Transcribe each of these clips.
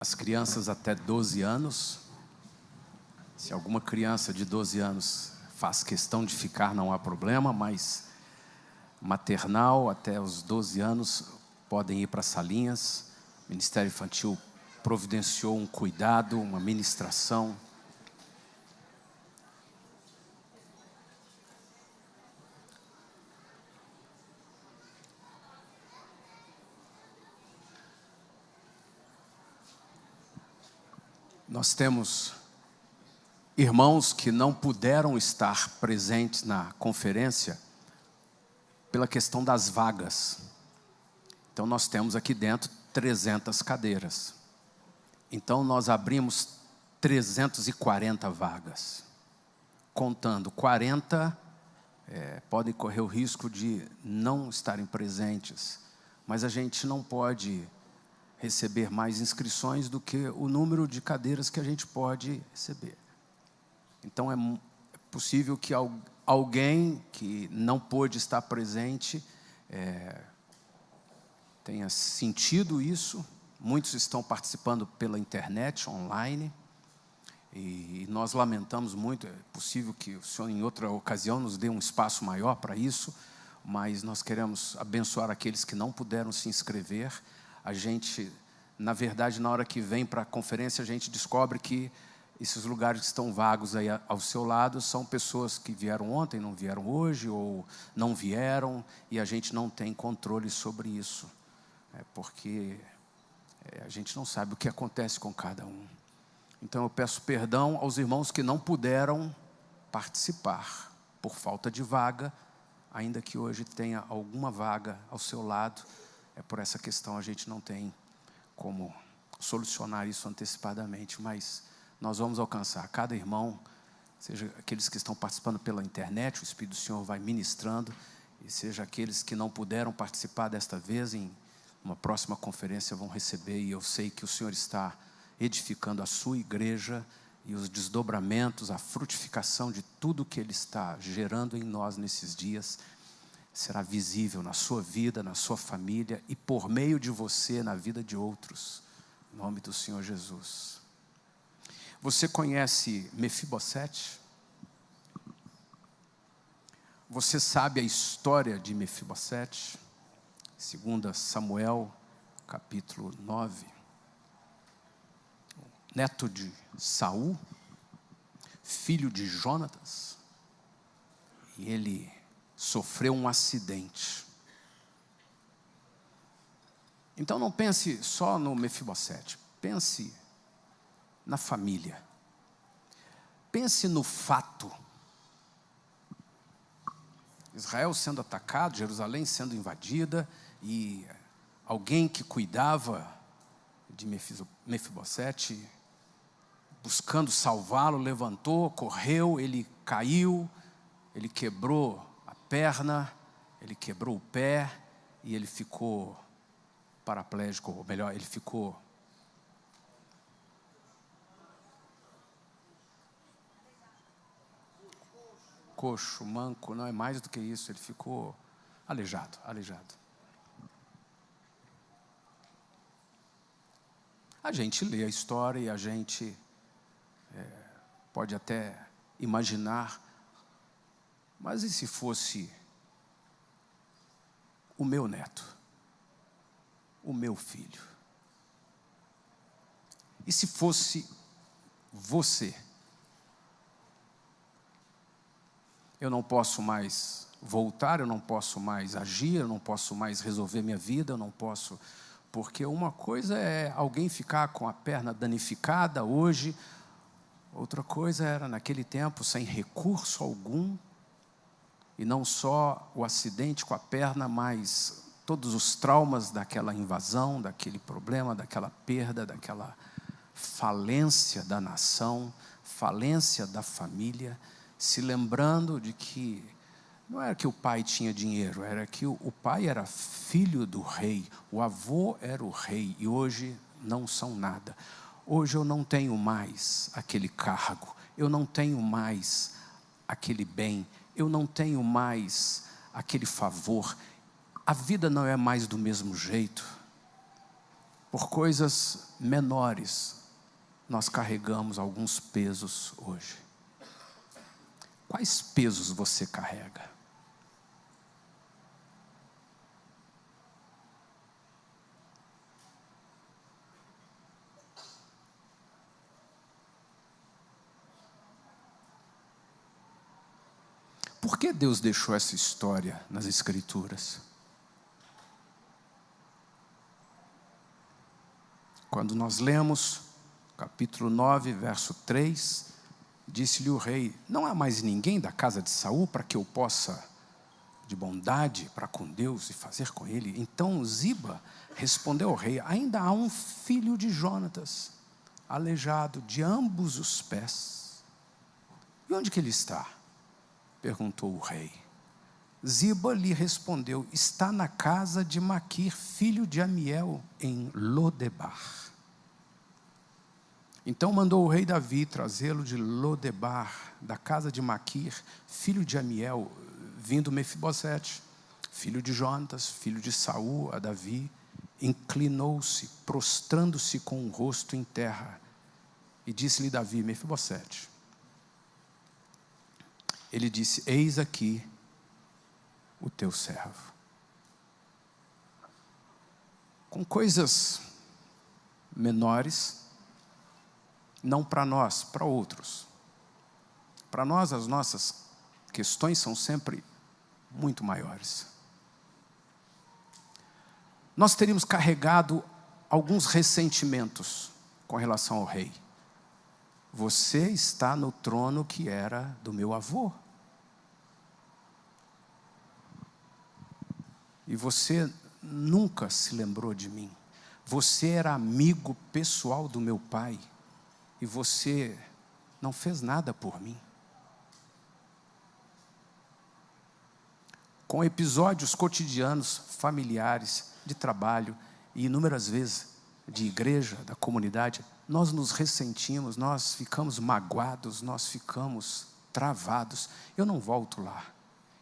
As crianças até 12 anos, se alguma criança de 12 anos faz questão de ficar, não há problema, mas maternal até os 12 anos podem ir para as salinhas. O Ministério Infantil providenciou um cuidado, uma ministração. Nós temos irmãos que não puderam estar presentes na conferência pela questão das vagas. Então nós temos aqui dentro 300 cadeiras. Então nós abrimos 340 vagas. Contando 40, podem correr o risco de não estarem presentes. Mas a gente não pode receber mais inscrições do que o número de cadeiras que a gente pode receber. Então é possível que alguém que não pôde estar presente tenha sentido isso. Muitos estão participando pela internet, online, e nós lamentamos muito. É possível que o Senhor em outra ocasião nos dê um espaço maior para isso, mas nós queremos abençoar aqueles que não puderam se inscrever. A gente, na verdade, na hora que vem para a conferência, a gente descobre que esses lugares que estão vagos aí ao seu lado são pessoas que vieram ontem, não vieram hoje, ou não vieram, e a gente não tem controle sobre isso, porque a gente não sabe o que acontece com cada um. Então eu peço perdão aos irmãos que não puderam participar por falta de vaga, ainda que hoje tenha alguma vaga ao seu lado. Por essa questão a gente não tem como solucionar isso antecipadamente, mas nós vamos alcançar cada irmão, seja aqueles que estão participando pela internet, o Espírito do Senhor vai ministrando, e seja aqueles que não puderam participar desta vez, em uma próxima conferência vão receber, e eu sei que o Senhor está edificando a sua igreja, e os desdobramentos, a frutificação de tudo que Ele está gerando em nós nesses dias, será visível na sua vida, na sua família, e por meio de você, na vida de outros, em nome do Senhor Jesus. Você conhece Mefibosete? Você sabe a história de Mefibosete? 2 Samuel, capítulo 9. Neto de Saul, filho de Jonatas, e ele sofreu um acidente. Então não pense só no Mefibosete, pense na família. Pense no fato. Israel sendo atacado, Jerusalém sendo invadida, e alguém que cuidava de Mefibosete, buscando salvá-lo, levantou, correu, ele caiu, ele quebrou a perna, ele quebrou o pé, e ele ficou paraplégico, ou melhor, ele ficou coxo, manco, não é mais do que isso, ele ficou aleijado. A gente lê a história e a gente pode até imaginar, mas e se fosse o meu neto, o meu filho? E se fosse você? Eu não posso mais voltar, eu não posso mais agir, eu não posso mais resolver minha vida, eu não posso, porque uma coisa é alguém ficar com a perna danificada hoje, outra coisa era naquele tempo sem recurso algum, e não só o acidente com a perna, mas todos os traumas daquela invasão, daquele problema, daquela perda, daquela falência da nação, falência da família, se lembrando de que não era que o pai tinha dinheiro, era que o pai era filho do rei, o avô era o rei, e hoje não são nada. Hoje eu não tenho mais aquele cargo, eu não tenho mais aquele bem, eu não tenho mais aquele favor, a vida não é mais do mesmo jeito. Por coisas menores, nós carregamos alguns pesos hoje. Quais pesos você carrega? Por que Deus deixou essa história nas Escrituras? Quando nós lemos capítulo 9, verso 3, disse-lhe o rei: não há mais ninguém da casa de Saul para que eu possa, de bondade para com Deus, e fazer com ele? Então Ziba respondeu ao rei: ainda há um filho de Jonatas, aleijado de ambos os pés. E onde que ele está? Perguntou o rei. Ziba lhe respondeu: está na casa de Maquir, filho de Amiel, em Lodebar. Então mandou o rei Davi trazê-lo de Lodebar, da casa de Maquir, filho de Amiel, vindo Mefibosete, filho de Jonatas, filho de Saul, a Davi, inclinou-se, prostrando-se com o rosto em terra, e disse-lhe Davi: Mefibosete. Ele disse: eis aqui o teu servo. Com coisas menores, não para nós, para outros. Para nós, as nossas questões são sempre muito maiores. Nós teríamos carregado alguns ressentimentos com relação ao rei. Você está no trono que era do meu avô. E você nunca se lembrou de mim. Você era amigo pessoal do meu pai. E você não fez nada por mim. Com episódios cotidianos, familiares, de trabalho e inúmeras vezes de igreja, da comunidade, nós nos ressentimos, nós ficamos magoados, nós ficamos travados. Eu não volto lá,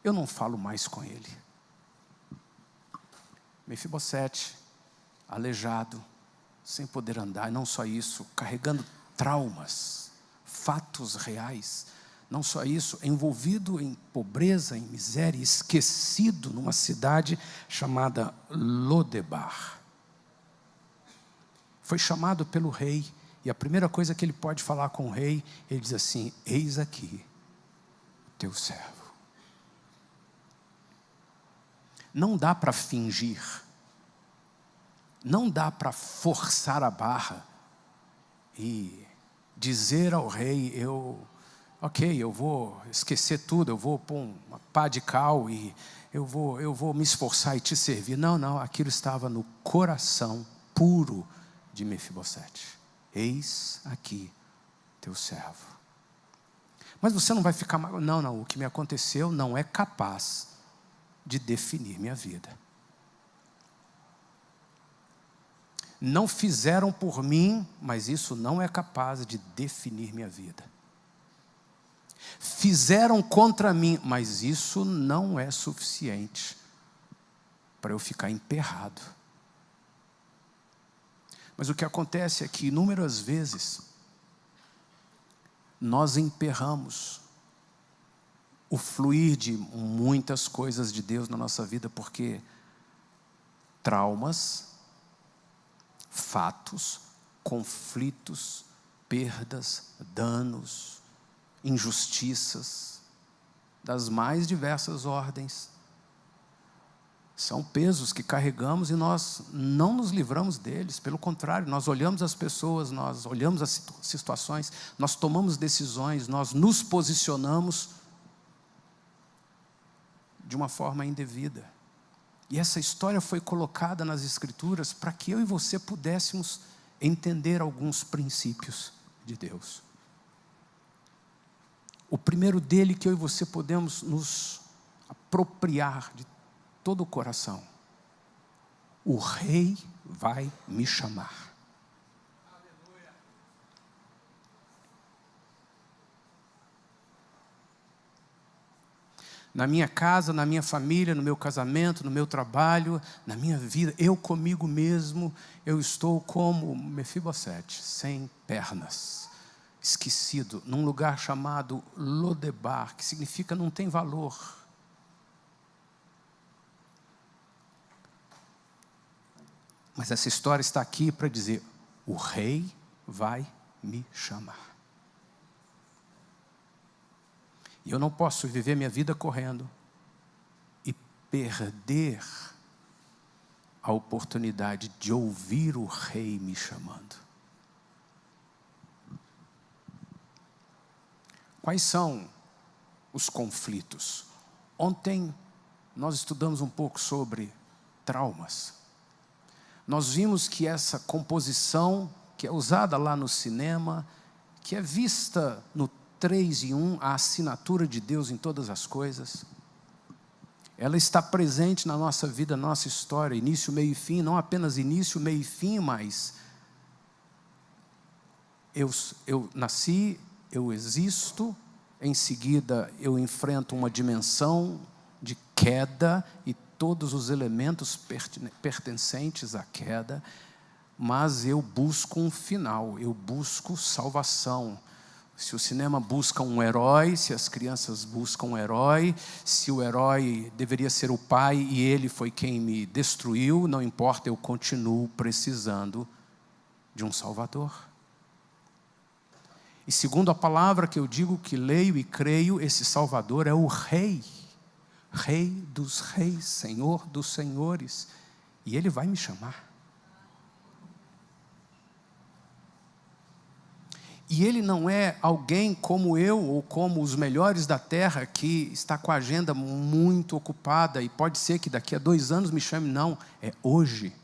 eu não falo mais com ele. Mefibosete, aleijado, sem poder andar, e não só isso, carregando traumas, fatos reais, não só isso, envolvido em pobreza, em miséria, esquecido numa cidade chamada Lodebar. Foi chamado pelo rei, e a primeira coisa que ele pode falar com o rei, ele diz assim: eis aqui o teu servo. Não dá para fingir, não dá para forçar a barra e dizer ao rei: eu vou esquecer tudo, eu vou pôr uma pá de cal e eu vou me esforçar e te servir. Não, aquilo estava no coração puro de Mefibosete. Eis aqui teu servo. Mas você não vai ficar... Não, o que me aconteceu não é capaz de definir minha vida. Não fizeram por mim, mas isso não é capaz de definir minha vida. Fizeram contra mim, mas isso não é suficiente para eu ficar emperrado. Mas o que acontece é que inúmeras vezes nós emperramos o fluir de muitas coisas de Deus na nossa vida, porque traumas, fatos, conflitos, perdas, danos, injustiças, das mais diversas ordens, são pesos que carregamos e nós não nos livramos deles. Pelo contrário, nós olhamos as pessoas, nós olhamos as situações, nós tomamos decisões, nós nos posicionamos de uma forma indevida. E essa história foi colocada nas Escrituras para que eu e você pudéssemos entender alguns princípios de Deus. O primeiro dele que eu e você podemos nos apropriar de todo o coração: o rei vai me chamar. na minha casa, na minha família, no meu casamento, no meu trabalho, na minha vida, eu comigo mesmo, eu estou como Mefibosete, sem pernas, esquecido, num lugar chamado Lodebar, que significa não tem valor. Mas essa história está aqui para dizer, o rei vai me chamar. E eu não posso viver minha vida correndo e perder a oportunidade de ouvir o rei me chamando. Quais são os conflitos? Ontem nós estudamos um pouco sobre traumas. Nós vimos que essa composição, que é usada lá no cinema, que é vista no 3 em 1, a assinatura de Deus em todas as coisas, ela está presente na nossa vida, na nossa história, início, meio e fim, não apenas início, meio e fim, mas eu nasci, eu existo, em seguida eu enfrento uma dimensão de queda e todos os elementos pertencentes à queda, mas eu busco um final, eu busco salvação. Se o cinema busca um herói, se as crianças buscam um herói, se o herói deveria ser o pai e ele foi quem me destruiu, não importa, eu continuo precisando de um Salvador. E segundo a palavra que eu digo, que leio e creio, esse Salvador é o Rei, Rei dos reis, Senhor dos senhores, e Ele vai me chamar. E Ele não é alguém como eu ou como os melhores da terra que está com a agenda muito ocupada e pode ser que daqui a 2 anos me chame. Não, é hoje.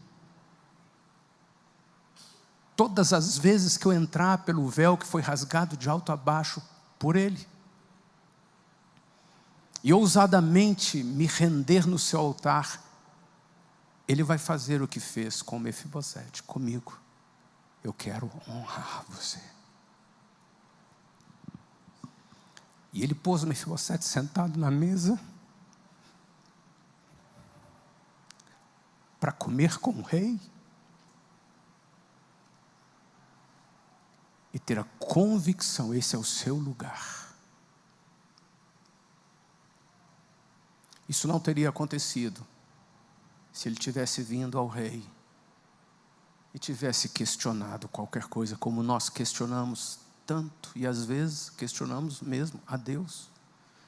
Todas as vezes que eu entrar pelo véu que foi rasgado de alto a baixo por Ele e ousadamente me render no seu altar, Ele vai fazer o que fez com Mefibosete, comigo. Eu quero honrar você. E ele pôs o Mefibosete sentado na mesa para comer com o rei e ter a convicção, esse é o seu lugar. Isso não teria acontecido se ele tivesse vindo ao rei e tivesse questionado qualquer coisa, como nós questionamos tanto, e às vezes questionamos mesmo a Deus.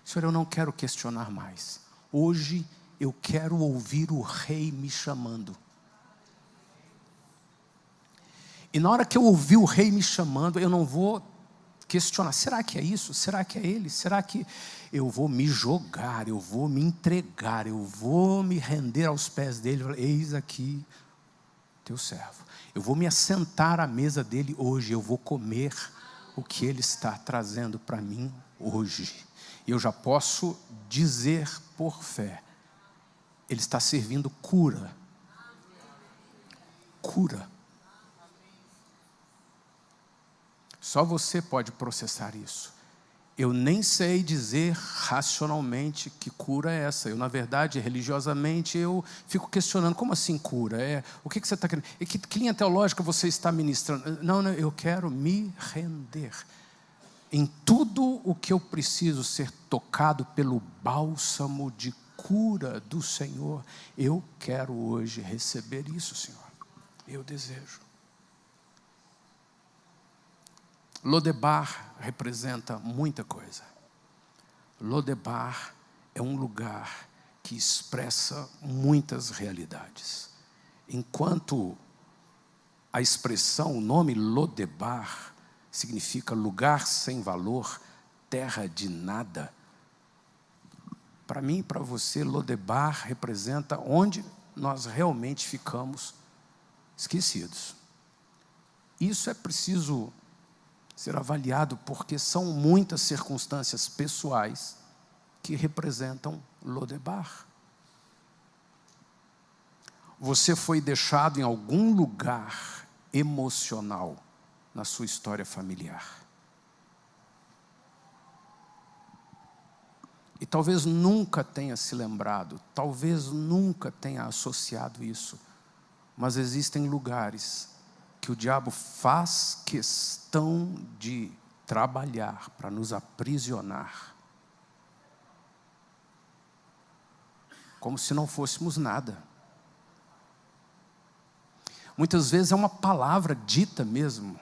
Senhor, eu não quero questionar mais. Hoje eu quero ouvir o rei me chamando. E na hora que eu ouvir o rei me chamando, eu não vou questionar, será que é isso? Será que é ele? Será que eu vou me jogar, eu vou me entregar, eu vou me render aos pés dele? Eis aqui teu servo. Eu vou me assentar à mesa dele hoje, eu vou comer o que Ele está trazendo para mim hoje. E eu já posso dizer por fé, Ele está servindo cura. Cura. Só você pode processar isso. Eu nem sei dizer racionalmente que cura é essa. Eu, na verdade, religiosamente, eu fico questionando, como assim cura? O que você está querendo? E que linha teológica você está ministrando? Não, eu quero me render. Em tudo o que eu preciso ser tocado pelo bálsamo de cura do Senhor, eu quero hoje receber isso, Senhor. Eu desejo. Lodebar representa muita coisa. Lodebar é um lugar que expressa muitas realidades. Enquanto a expressão, o nome Lodebar, significa lugar sem valor, terra de nada. Para mim e para você, Lodebar representa onde nós realmente ficamos esquecidos. Isso é preciso ser avaliado, porque são muitas circunstâncias pessoais que representam Lodebar. Você foi deixado em algum lugar emocional na sua história familiar. E talvez nunca tenha se lembrado, talvez nunca tenha associado isso, mas existem lugares que o diabo faz questão de trabalhar para nos aprisionar, como se não fôssemos nada. Muitas vezes é uma palavra dita mesmo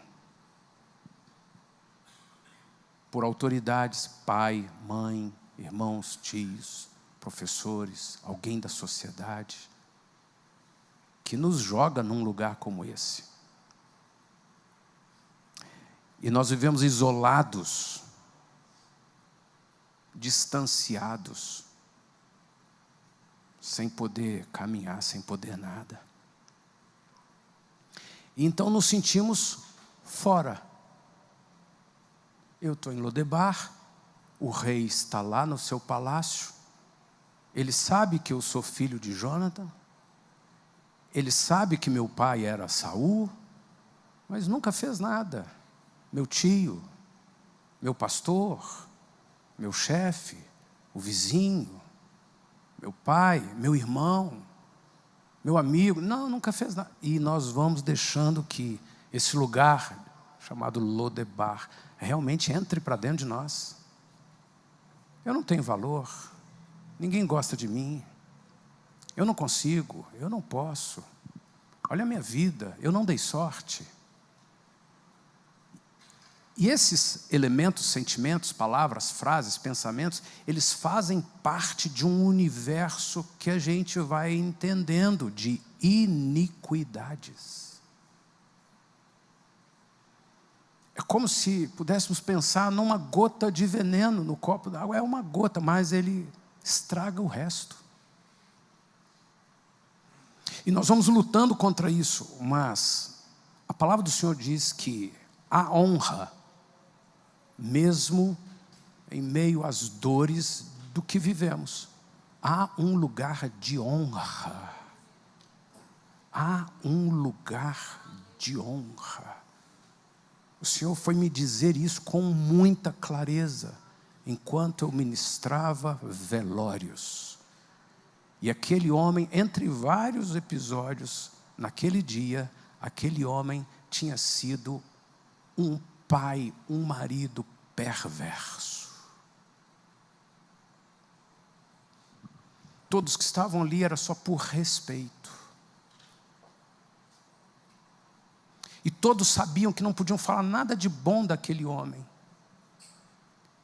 por autoridades, pai, mãe, irmãos, tios, professores, alguém da sociedade, que nos joga num lugar como esse. E nós vivemos isolados, distanciados, sem poder caminhar, sem poder nada. E então nos sentimos fora. Eu estou em Lodebar, o rei está lá no seu palácio, ele sabe que eu sou filho de Jonathan, ele sabe que meu pai era Saul, mas nunca fez nada. Meu tio, meu pastor, meu chefe, o vizinho, meu pai, meu irmão, meu amigo, não, nunca fez nada. E nós vamos deixando que esse lugar chamado Lodebar realmente entre para dentro de nós. Eu não tenho valor, ninguém gosta de mim, eu não consigo, eu não posso. Olha a minha vida, eu não dei sorte. E esses elementos, sentimentos, palavras, frases, pensamentos, eles fazem parte de um universo que a gente vai entendendo de iniquidades. É como se pudéssemos pensar numa gota de veneno no copo d'água. É uma gota, mas ele estraga o resto. E nós vamos lutando contra isso, mas a palavra do Senhor diz que a honra, mesmo em meio às dores do que vivemos, há um lugar de honra. Há um lugar de honra. O Senhor foi me dizer isso com muita clareza, enquanto eu ministrava velórios. E aquele homem, entre vários episódios, naquele dia, aquele homem tinha sido um pai, um marido perverso. Todos que estavam ali era só por respeito. E todos sabiam que não podiam falar nada de bom daquele homem.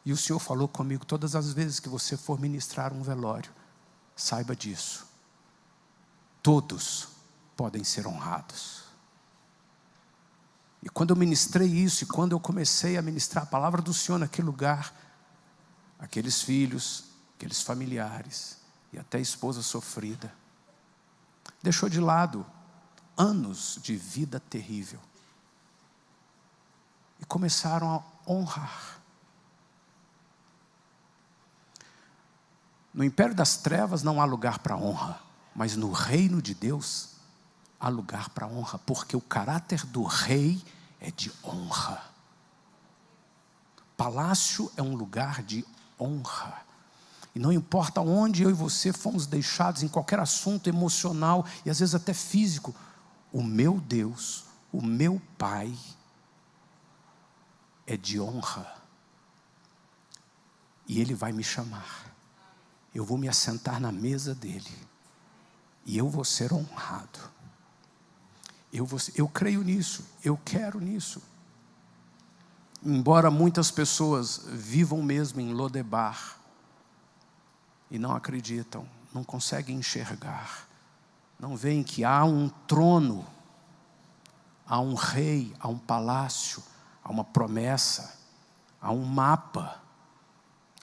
E o Senhor falou comigo: todas as vezes que você for ministrar um velório, saiba disso. Todos podem ser honrados. E quando eu ministrei isso, e quando eu comecei a ministrar a palavra do Senhor naquele lugar, aqueles filhos, aqueles familiares, e até a esposa sofrida, deixou de lado anos de vida terrível. E começaram a honrar. No império das trevas não há lugar para honra, mas no reino de Deus há lugar para honra, porque o caráter do rei é de honra. Palácio é um lugar de honra. E não importa onde eu e você fomos deixados, em qualquer assunto emocional e às vezes até físico, o meu Deus, o meu Pai, é de honra. E Ele vai me chamar. Eu vou me assentar na mesa dEle. E eu vou ser honrado. Eu creio nisso, eu quero nisso. Embora muitas pessoas vivam mesmo em Lodebar e não acreditam, não conseguem enxergar, não veem que há um trono, há um rei, há um palácio, há uma promessa, há um mapa,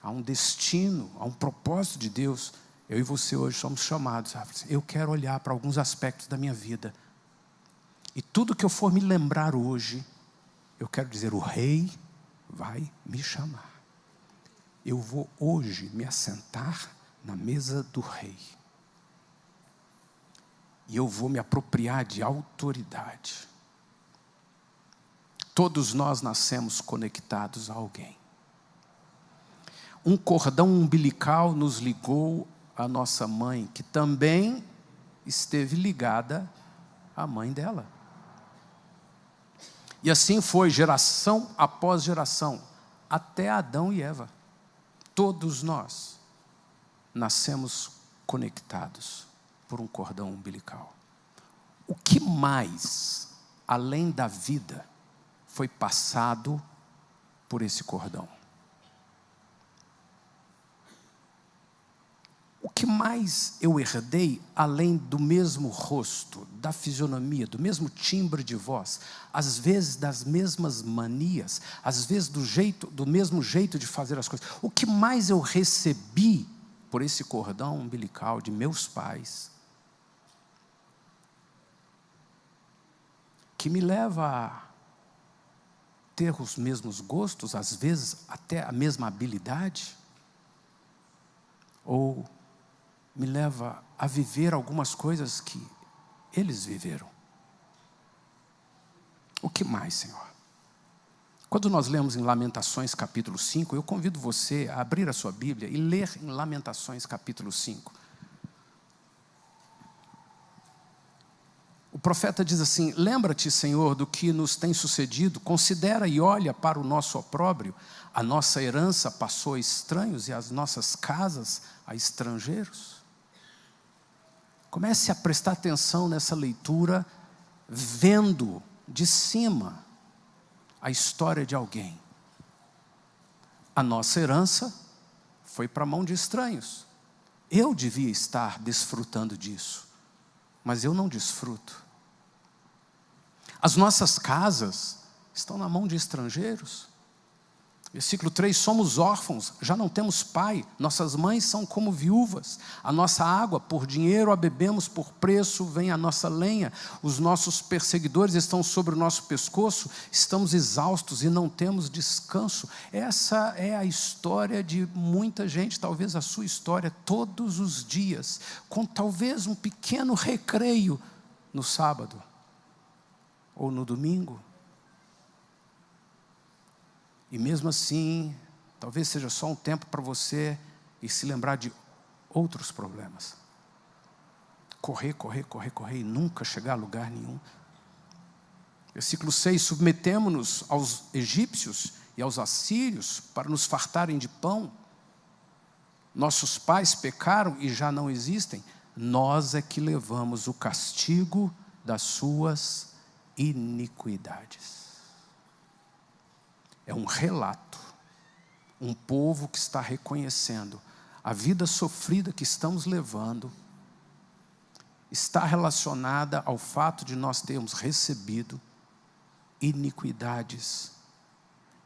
há um destino, há um propósito de Deus. Eu e você hoje somos chamados. Eu quero olhar para alguns aspectos da minha vida. E tudo que eu for me lembrar hoje, eu quero dizer: o rei vai me chamar. Eu vou hoje me assentar na mesa do rei. E eu vou me apropriar de autoridade. Todos nós nascemos conectados a alguém. Um cordão umbilical nos ligou à nossa mãe, que também esteve ligada à mãe dela. E assim foi, geração após geração, até Adão e Eva. Todos nós nascemos conectados por um cordão umbilical. O que mais, além da vida, foi passado por esse cordão? O que mais eu herdei, além do mesmo rosto, da fisionomia, do mesmo timbre de voz, às vezes das mesmas manias, às vezes do mesmo jeito de fazer as coisas? O que mais eu recebi por esse cordão umbilical de meus pais, que me leva a ter os mesmos gostos, às vezes até a mesma habilidade? Ou me leva a viver algumas coisas que eles viveram? O que mais, Senhor? Quando nós lemos em Lamentações capítulo 5, eu convido você a abrir a sua Bíblia e ler em Lamentações capítulo 5. O profeta diz assim: lembra-te, Senhor, do que nos tem sucedido, considera e olha para o nosso opróbrio. A nossa herança passou a estranhos e as nossas casas a estrangeiros. Comece a prestar atenção nessa leitura, vendo de cima a história de alguém. A nossa herança foi para a mão de estranhos. Eu devia estar desfrutando disso, mas eu não desfruto. As nossas casas estão na mão de estrangeiros. Versículo 3, somos órfãos, já não temos pai, nossas mães são como viúvas, a nossa água por dinheiro a bebemos, por preço vem a nossa lenha, os nossos perseguidores estão sobre o nosso pescoço, estamos exaustos e não temos descanso. Essa é a história de muita gente, talvez a sua história, todos os dias, com talvez um pequeno recreio no sábado ou no domingo. E mesmo assim, talvez seja só um tempo para você e se lembrar de outros problemas. Correr e nunca chegar a lugar nenhum. Versículo 6, submetemo-nos aos egípcios e aos assírios para nos fartarem de pão. Nossos pais pecaram e já não existem. Nós é que levamos o castigo das suas iniquidades. É um relato, um povo que está reconhecendo a vida sofrida que estamos levando, está relacionada ao fato de nós termos recebido iniquidades.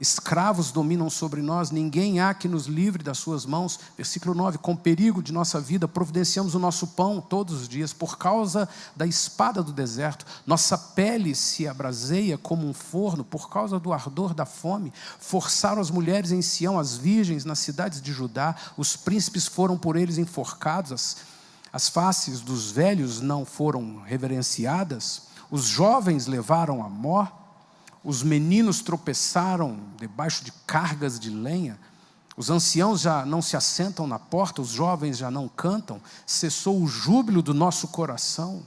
Escravos dominam sobre nós, ninguém há que nos livre das suas mãos. Versículo 9, com perigo de nossa vida, providenciamos o nosso pão todos os dias, por causa da espada do deserto. Nossa pele se abraseia como um forno, por causa do ardor da fome. Forçaram as mulheres em Sião, as virgens nas cidades de Judá, os príncipes foram por eles enforcados, as faces dos velhos não foram reverenciadas, os jovens levaram a morte. Os meninos tropeçaram debaixo de cargas de lenha, os anciãos já não se assentam na porta, os jovens já não cantam, cessou o júbilo do nosso coração.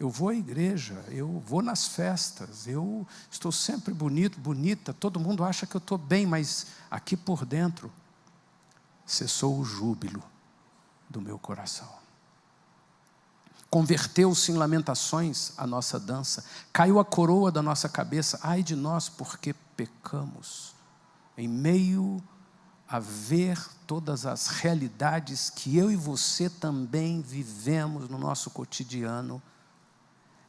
Eu vou à igreja, eu vou nas festas, eu estou sempre bonito, bonita, todo mundo acha que eu estou bem, mas aqui por dentro, cessou o júbilo do meu coração. Converteu-se em lamentações a nossa dança, caiu a coroa da nossa cabeça. Ai de nós, porque pecamos. Em meio a ver todas as realidades que eu e você também vivemos no nosso cotidiano,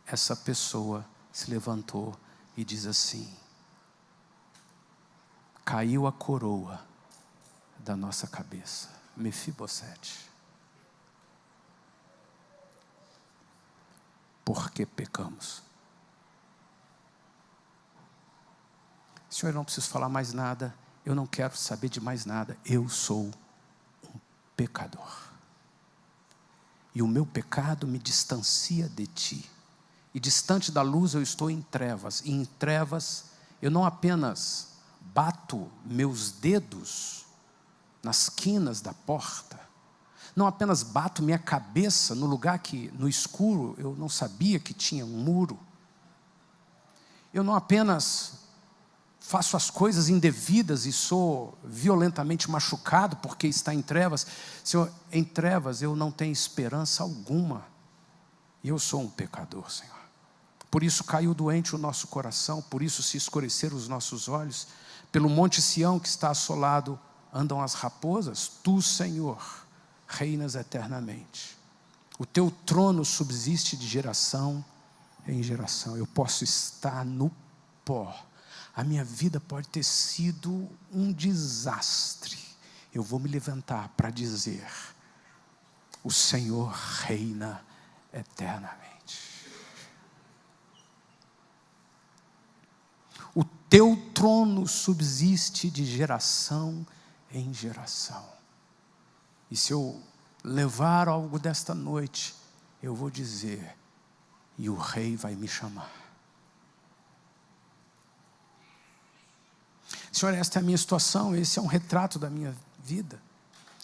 essa pessoa se levantou e diz assim: caiu a coroa da nossa cabeça. Mefibosete. Porque pecamos. Senhor, eu não preciso falar mais nada, eu não quero saber de mais nada, eu sou um pecador. E o meu pecado me distancia de Ti. E distante da luz eu estou em trevas, e em trevas eu não apenas bato meus dedos nas quinas da porta. Não apenas bato minha cabeça no lugar que, no escuro, eu não sabia que tinha um muro. Eu não apenas faço as coisas indevidas e sou violentamente machucado porque está em trevas. Senhor, em trevas eu não tenho esperança alguma. E eu sou um pecador, Senhor. Por isso caiu doente o nosso coração, por isso se escureceram os nossos olhos. Pelo monte Sião que está assolado andam as raposas. Tu, Senhor, reinas eternamente. O teu trono subsiste de geração em geração. Eu posso estar no pó. A minha vida pode ter sido um desastre. Eu vou me levantar para dizer: o Senhor reina eternamente. O teu trono subsiste de geração em geração. E se eu levar algo desta noite, eu vou dizer: e o rei vai me chamar. Senhor, esta é a minha situação, esse é um retrato da minha vida.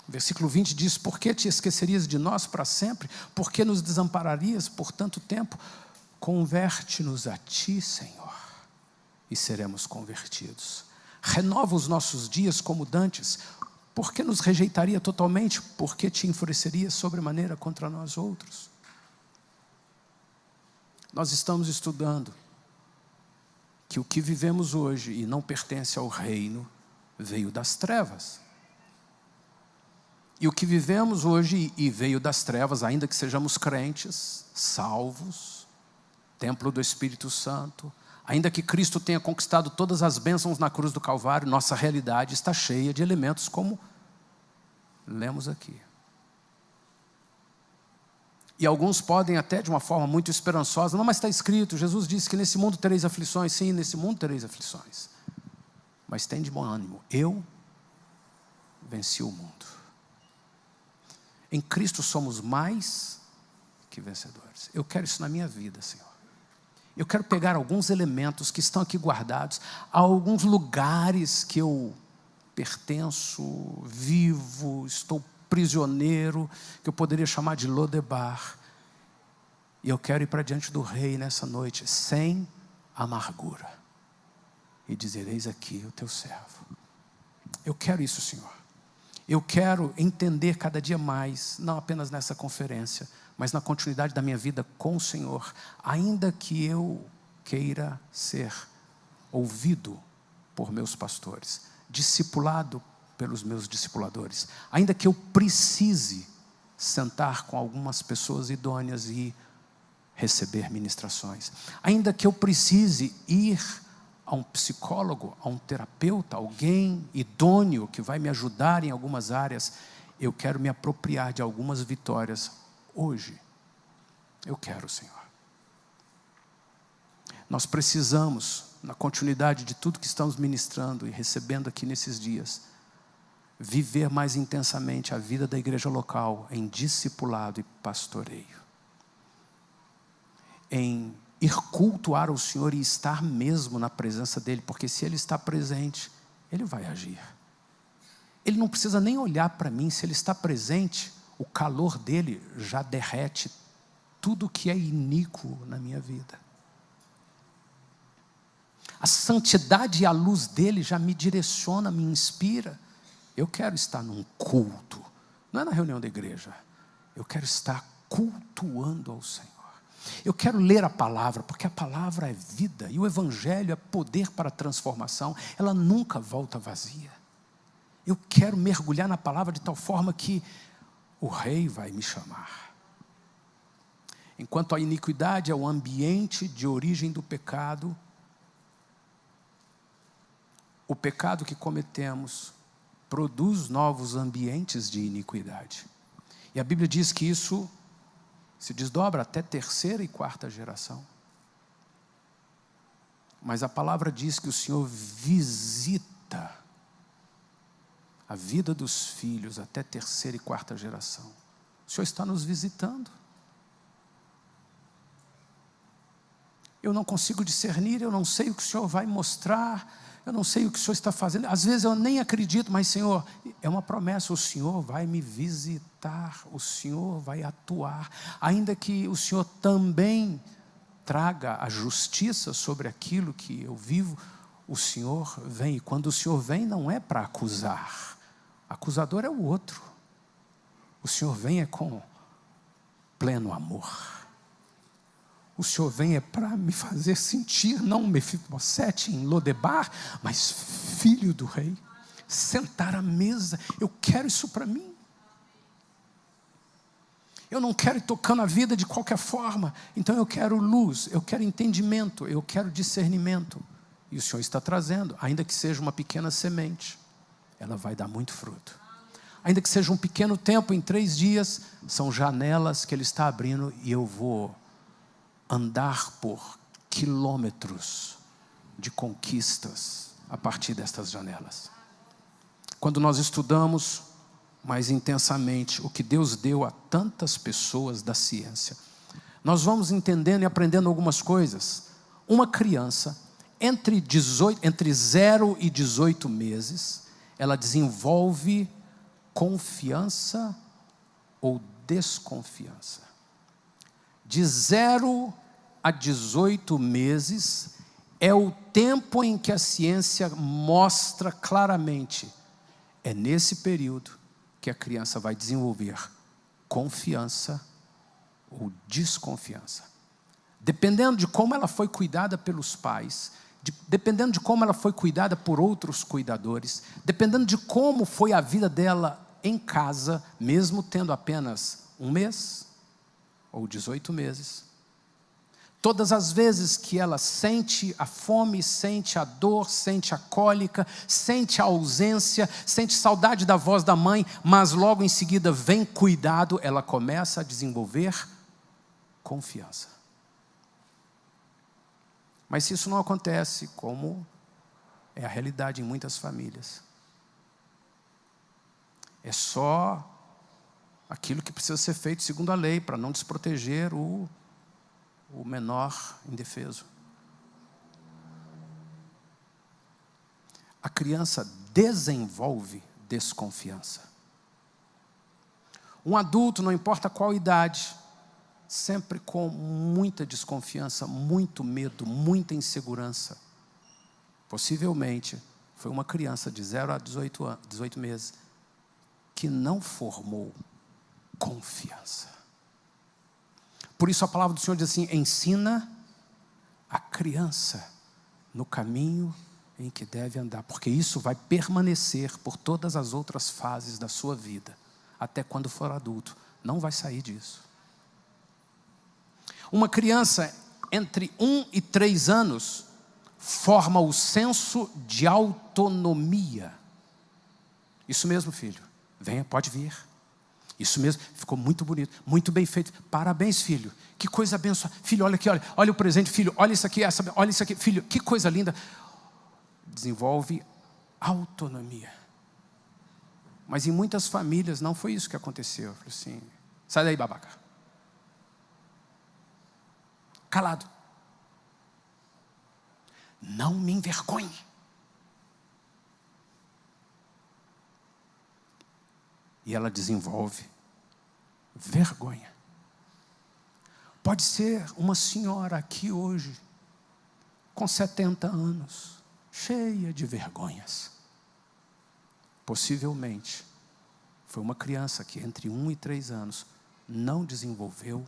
O versículo 20 diz: por que te esquecerias de nós para sempre? Por que nos desampararias por tanto tempo? Converte-nos a ti, Senhor, e seremos convertidos. Renova os nossos dias como dantes. Por que nos rejeitaria totalmente? Por que te enfureceria sobremaneira contra nós outros? Nós estamos estudando que o que vivemos hoje e não pertence ao reino veio das trevas. E o que vivemos hoje e veio das trevas, ainda que sejamos crentes, salvos, templo do Espírito Santo, ainda que Cristo tenha conquistado todas as bênçãos na cruz do Calvário, nossa realidade está cheia de elementos como lemos aqui. E alguns podem até de uma forma muito esperançosa: não, mas está escrito, Jesus disse que nesse mundo tereis aflições. Sim, nesse mundo tereis aflições. Mas tem de bom ânimo, eu venci o mundo. Em Cristo somos mais que vencedores. Eu quero isso na minha vida, Senhor. Eu quero pegar alguns elementos que estão aqui guardados, a alguns lugares que eu pertenço, vivo, estou prisioneiro, que eu poderia chamar de Lodebar. E eu quero ir para diante do rei nessa noite, sem amargura, e dizer: eis aqui o teu servo. Eu quero isso, Senhor. Eu quero entender cada dia mais, não apenas nessa conferência, mas na continuidade da minha vida com o Senhor, ainda que eu queira ser ouvido por meus pastores, discipulado pelos meus discipuladores, ainda que eu precise sentar com algumas pessoas idôneas e receber ministrações, ainda que eu precise ir a um psicólogo, a um terapeuta, alguém idôneo que vai me ajudar em algumas áreas, eu quero me apropriar de algumas vitórias hoje. Eu quero, Senhor. Nós precisamos, na continuidade de tudo que estamos ministrando e recebendo aqui nesses dias, viver mais intensamente a vida da igreja local em discipulado e pastoreio, em ir cultuar o Senhor e estar mesmo na presença dEle, porque se Ele está presente, Ele vai agir. Ele não precisa nem olhar para mim, se Ele está presente, o calor dEle já derrete tudo que é iníquo na minha vida. A santidade e a luz dEle já me direciona, me inspira. Eu quero estar num culto, não é na reunião da igreja, eu quero estar cultuando ao Senhor. Eu quero ler a palavra, porque a palavra é vida, e o evangelho é poder para a transformação, ela nunca volta vazia. Eu quero mergulhar na palavra de tal forma que o rei vai me chamar. Enquanto a iniquidade é o ambiente de origem do pecado, o pecado que cometemos produz novos ambientes de iniquidade. E a Bíblia diz que isso se desdobra até terceira e quarta geração. Mas a palavra diz que o Senhor visita a vida dos filhos até terceira e quarta geração. O Senhor está nos visitando. Eu não consigo discernir, eu não sei o que o Senhor vai mostrar, eu não sei o que o Senhor está fazendo. Às vezes eu nem acredito, mas Senhor, é uma promessa, o Senhor vai me visitar, o Senhor vai atuar, ainda que o Senhor também traga a justiça sobre aquilo que eu vivo, o Senhor vem. E quando o Senhor vem, não é para acusar, acusador é o outro. O Senhor vem com pleno amor. O Senhor vem para me fazer sentir, não Mefibosete em Lodebar, mas filho do rei. Sentar à mesa, eu quero isso para mim. Eu não quero ir tocando a vida de qualquer forma. Então eu quero luz, eu quero entendimento, eu quero discernimento. E o Senhor está trazendo, ainda que seja uma pequena semente, ela vai dar muito fruto. Ainda que seja um pequeno tempo, em 3 dias, são janelas que Ele está abrindo e eu vou andar por quilômetros de conquistas a partir destas janelas. Quando nós estudamos mais intensamente o que Deus deu a tantas pessoas da ciência, nós vamos entendendo e aprendendo algumas coisas. Uma criança, entre 0 e 18 meses, ela desenvolve confiança ou desconfiança. De 0 a 18 meses é o tempo em que a ciência mostra claramente. É nesse período que a criança vai desenvolver confiança ou desconfiança. Dependendo de como ela foi cuidada pelos pais, dependendo de como ela foi cuidada por outros cuidadores, dependendo de como foi a vida dela em casa, mesmo tendo apenas 1 mês ou 18 meses. Todas as vezes que ela sente a fome, sente a dor, sente a cólica, sente a ausência, sente saudade da voz da mãe, mas logo em seguida vem cuidado, ela começa a desenvolver confiança. Mas se isso não acontece, como é a realidade em muitas famílias, é só aquilo que precisa ser feito segundo a lei, para não desproteger o menor indefeso. A criança desenvolve desconfiança. Um adulto, não importa qual idade, sempre com muita desconfiança, muito medo, muita insegurança. Possivelmente foi uma criança de 0 a 18 meses que não formou confiança. Por isso a palavra do Senhor diz assim: ensina a criança no caminho em que deve andar, porque isso vai permanecer por todas as outras fases da sua vida, até quando for adulto, não vai sair disso. Uma criança entre 1 e 3 anos forma o senso de autonomia. Isso mesmo, filho, venha, pode vir. Isso mesmo, ficou muito bonito, muito bem feito. Parabéns, filho. Que coisa abençoada. Filho, olha aqui, olha o presente, filho. Olha isso aqui, olha isso aqui, filho. Que coisa linda. Desenvolve autonomia. Mas em muitas famílias não foi isso que aconteceu. Eu falei assim: sai daí, babaca. Calado. Não me envergonhe. E ela desenvolve vergonha. Pode ser uma senhora aqui hoje, com 70 anos, cheia de vergonhas. Possivelmente, foi uma criança que entre 1 e 3 anos não desenvolveu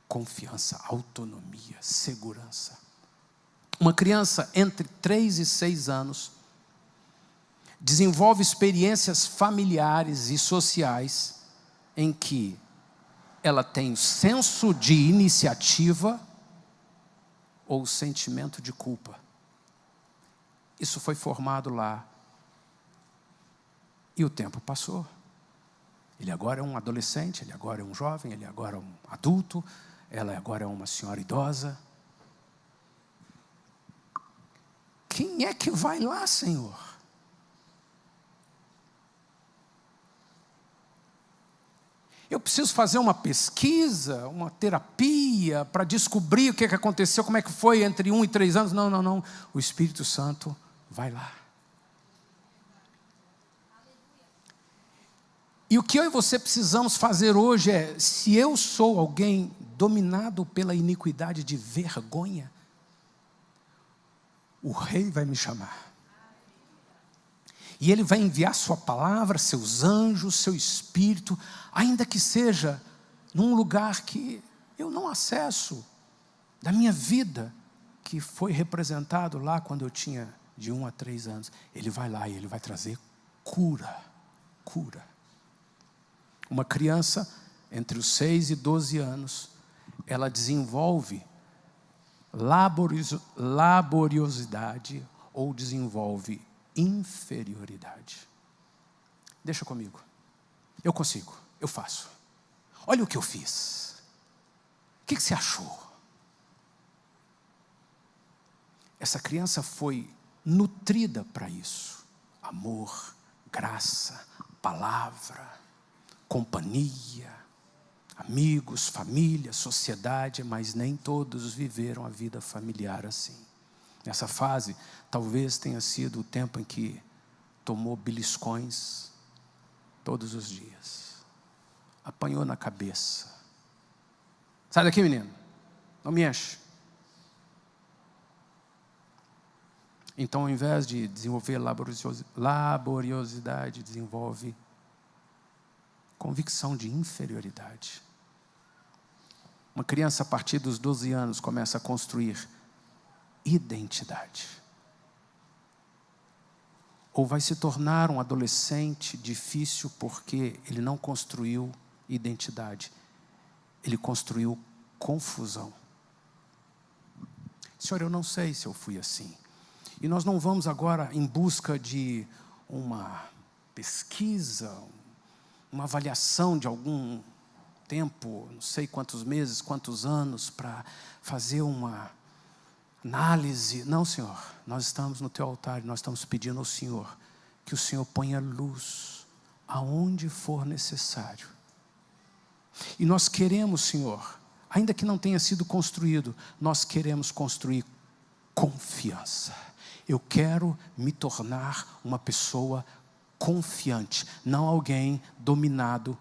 confiança, autonomia, segurança. Uma criança entre 3 e 6 anos desenvolve experiências familiares e sociais em que ela tem o senso de iniciativa ou o sentimento de culpa. Isso foi formado lá. E o tempo passou. Ele agora é um adolescente, ele agora é um jovem, ele agora é um adulto, ela agora é uma senhora idosa. Quem é que vai lá, Senhor? Eu preciso fazer uma pesquisa, uma terapia, para descobrir o que aconteceu, como é que foi entre 1 e 3 anos. Não. O Espírito Santo vai lá. E o que eu e você precisamos fazer hoje é, se eu sou alguém dominado pela iniquidade de vergonha, o rei vai me chamar. E ele vai enviar sua palavra, seus anjos, seu espírito, ainda que seja num lugar que eu não acesso, da minha vida, que foi representado lá quando eu tinha de 1 a 3 anos. Ele vai lá e ele vai trazer cura. Uma criança entre os 6 e 12 anos, ela desenvolve laboriosidade ou desenvolve inferioridade. Deixa comigo. Eu consigo, eu faço. Olha o que eu fiz. O que você achou? Essa criança foi nutrida para isso. Amor, graça, palavra, companhia, amigos, família, sociedade, mas nem todos viveram a vida familiar assim. Nessa fase, talvez tenha sido o tempo em que tomou beliscões todos os dias. Apanhou na cabeça. Sai daqui, menino. Não me enche. Então, ao invés de desenvolver laboriosidade, desenvolve convicção de inferioridade. Uma criança, a partir dos 12 anos, começa a construir identidade. Ou vai se tornar um adolescente difícil porque ele não construiu identidade. Ele construiu confusão. Senhor, eu não sei se eu fui assim. E nós não vamos agora em busca de uma pesquisa, uma avaliação de algum tempo, não sei quantos meses, quantos anos, para fazer uma análise. Não, Senhor, nós estamos no Teu altar e nós estamos pedindo ao Senhor que o Senhor ponha luz aonde for necessário. E nós queremos, Senhor, ainda que não tenha sido construído, nós queremos construir confiança. Eu quero me tornar uma pessoa confiante, não alguém dominado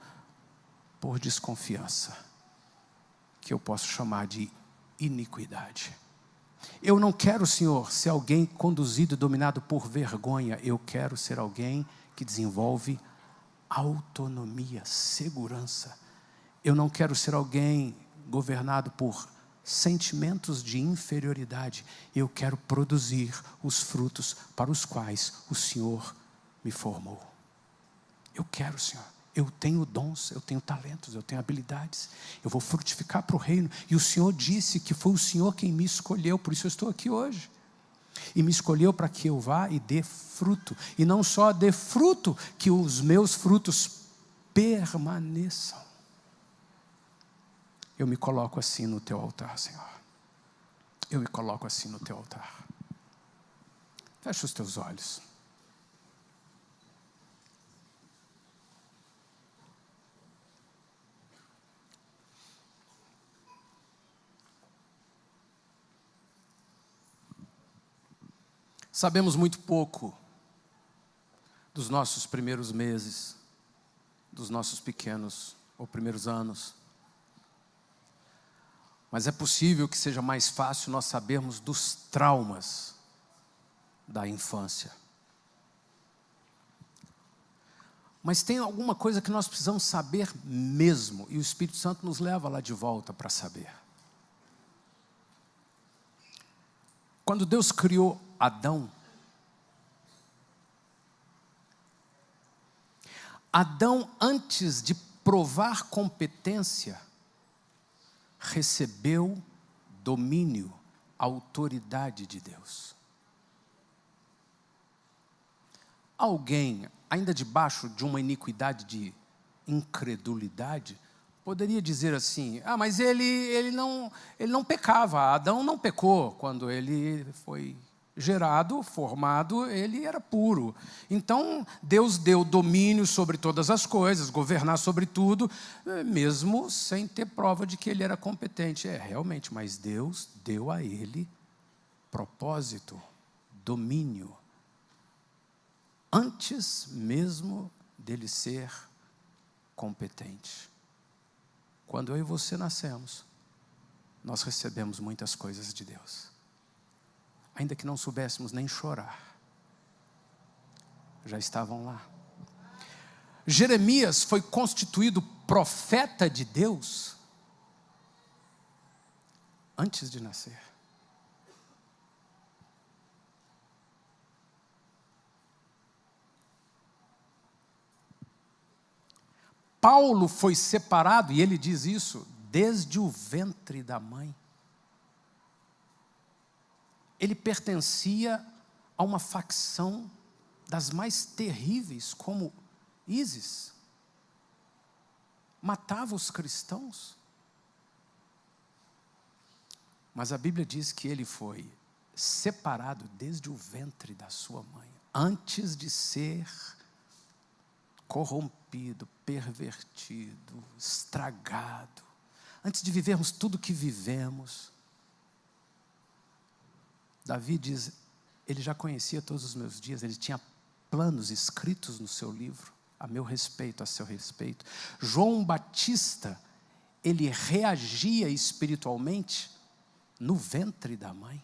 por desconfiança, que eu posso chamar de iniquidade. Eu não quero, Senhor, ser alguém conduzido e dominado por vergonha. Eu quero ser alguém que desenvolve autonomia, segurança. Eu não quero ser alguém governado por sentimentos de inferioridade. Eu quero produzir os frutos para os quais o Senhor me formou. Eu quero, Senhor. Eu tenho dons, eu tenho talentos, eu tenho habilidades. Eu vou frutificar para o reino. E o Senhor disse que foi o Senhor quem me escolheu. Por isso eu estou aqui hoje. E me escolheu para que eu vá e dê fruto. E não só dê fruto, que os meus frutos permaneçam. Eu me coloco assim no Teu altar, Senhor. Eu me coloco assim no Teu altar. Fecha os teus olhos. Sabemos muito pouco dos nossos primeiros meses, dos nossos pequenos ou primeiros anos. Mas é possível que seja mais fácil nós sabermos dos traumas da infância. Mas tem alguma coisa que nós precisamos saber mesmo, e o Espírito Santo nos leva lá de volta para saber. Quando Deus criou Adão, antes de provar competência, recebeu domínio, autoridade de Deus. Alguém, ainda debaixo de uma iniquidade de incredulidade, poderia dizer assim: mas ele não pecava. Adão não pecou. Quando ele foi gerado, formado, ele era puro. Então, Deus deu domínio sobre todas as coisas, governar sobre tudo, mesmo sem ter prova de que ele era competente. Realmente, mas Deus deu a ele propósito, domínio, antes mesmo dele ser competente. Quando eu e você nascemos, nós recebemos muitas coisas de Deus, ainda que não soubéssemos nem chorar, já estavam lá. Jeremias foi constituído profeta de Deus antes de nascer. Paulo foi separado, e ele diz isso, desde o ventre da mãe. Ele pertencia a uma facção das mais terríveis, como ISIS. Matava os cristãos. Mas a Bíblia diz que ele foi separado desde o ventre da sua mãe, antes de ser corrompido, pervertido, estragado, antes de vivermos tudo que vivemos. Davi diz, ele já conhecia todos os meus dias, ele tinha planos escritos no seu livro, a meu respeito, a seu respeito. João Batista, ele reagia espiritualmente no ventre da mãe.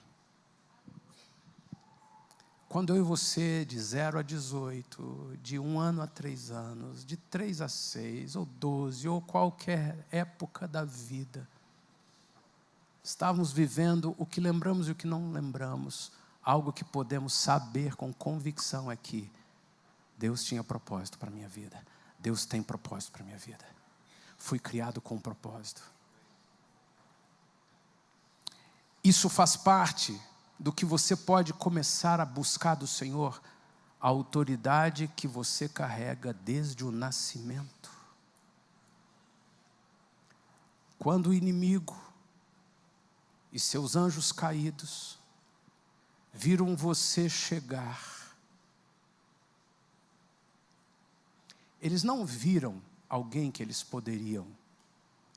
Quando eu e você, de 0 a 18, de 1 ano a 3 anos, de 3 a 6, ou 12, ou qualquer época da vida, estávamos vivendo o que lembramos e o que não lembramos, algo que podemos saber com convicção é que Deus tinha propósito para a minha vida. Deus tem propósito para a minha vida. Fui criado com um propósito. Isso faz parte do que você pode começar a buscar do Senhor, a autoridade que você carrega desde o nascimento. Quando o inimigo e seus anjos caídos viram você chegar, eles não viram alguém que eles poderiam,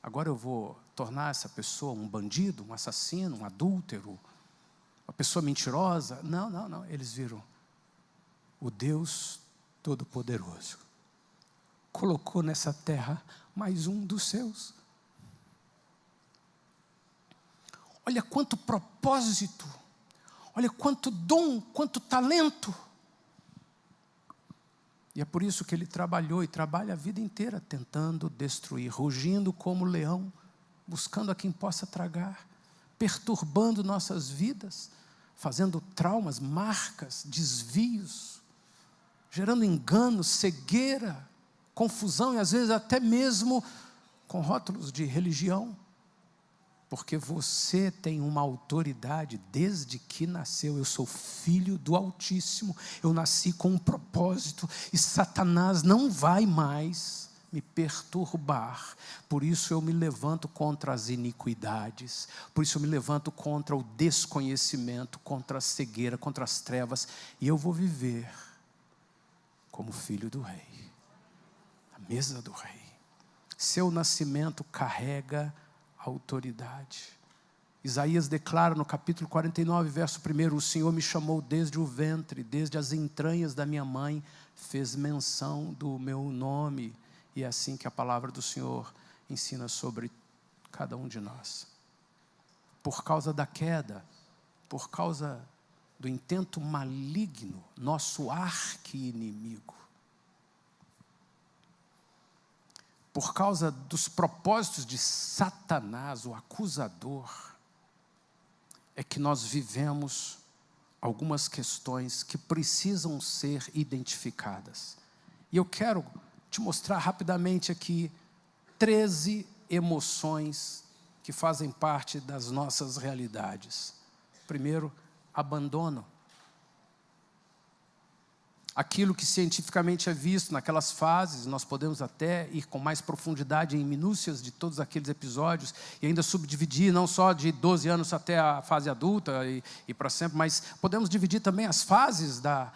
agora eu vou tornar essa pessoa um bandido, um assassino, um adúltero, uma pessoa mentirosa. Não, eles viram o Deus Todo-Poderoso. Colocou nessa terra mais um dos seus. Olha quanto propósito, olha quanto dom, quanto talento. E é por isso que ele trabalhou e trabalha a vida inteira tentando destruir, rugindo como leão, buscando a quem possa tragar, perturbando nossas vidas, fazendo traumas, marcas, desvios, gerando engano, cegueira, confusão e às vezes até mesmo com rótulos de religião. Porque você tem uma autoridade desde que nasceu. Eu sou filho do Altíssimo, eu nasci com um propósito e Satanás não vai mais me perturbar. Por isso eu me levanto contra as iniquidades, por isso eu me levanto contra o desconhecimento, contra a cegueira, contra as trevas, e eu vou viver como filho do Rei, à mesa do Rei. Seu nascimento carrega autoridade. Isaías declara no capítulo 49, verso 1, o Senhor me chamou desde o ventre, desde as entranhas da minha mãe, fez menção do meu nome. E é assim que a palavra do Senhor ensina sobre cada um de nós. Por causa da queda, por causa do intento maligno, nosso arqui-inimigo, por causa dos propósitos de Satanás, o acusador, é que nós vivemos algumas questões que precisam ser identificadas. E eu quero te mostrar rapidamente aqui 13 emoções que fazem parte das nossas realidades. Primeiro, abandono. Aquilo que cientificamente é visto naquelas fases, nós podemos até ir com mais profundidade em minúcias de todos aqueles episódios e ainda subdividir, não só de 12 anos até a fase adulta e para sempre, mas podemos dividir também as fases da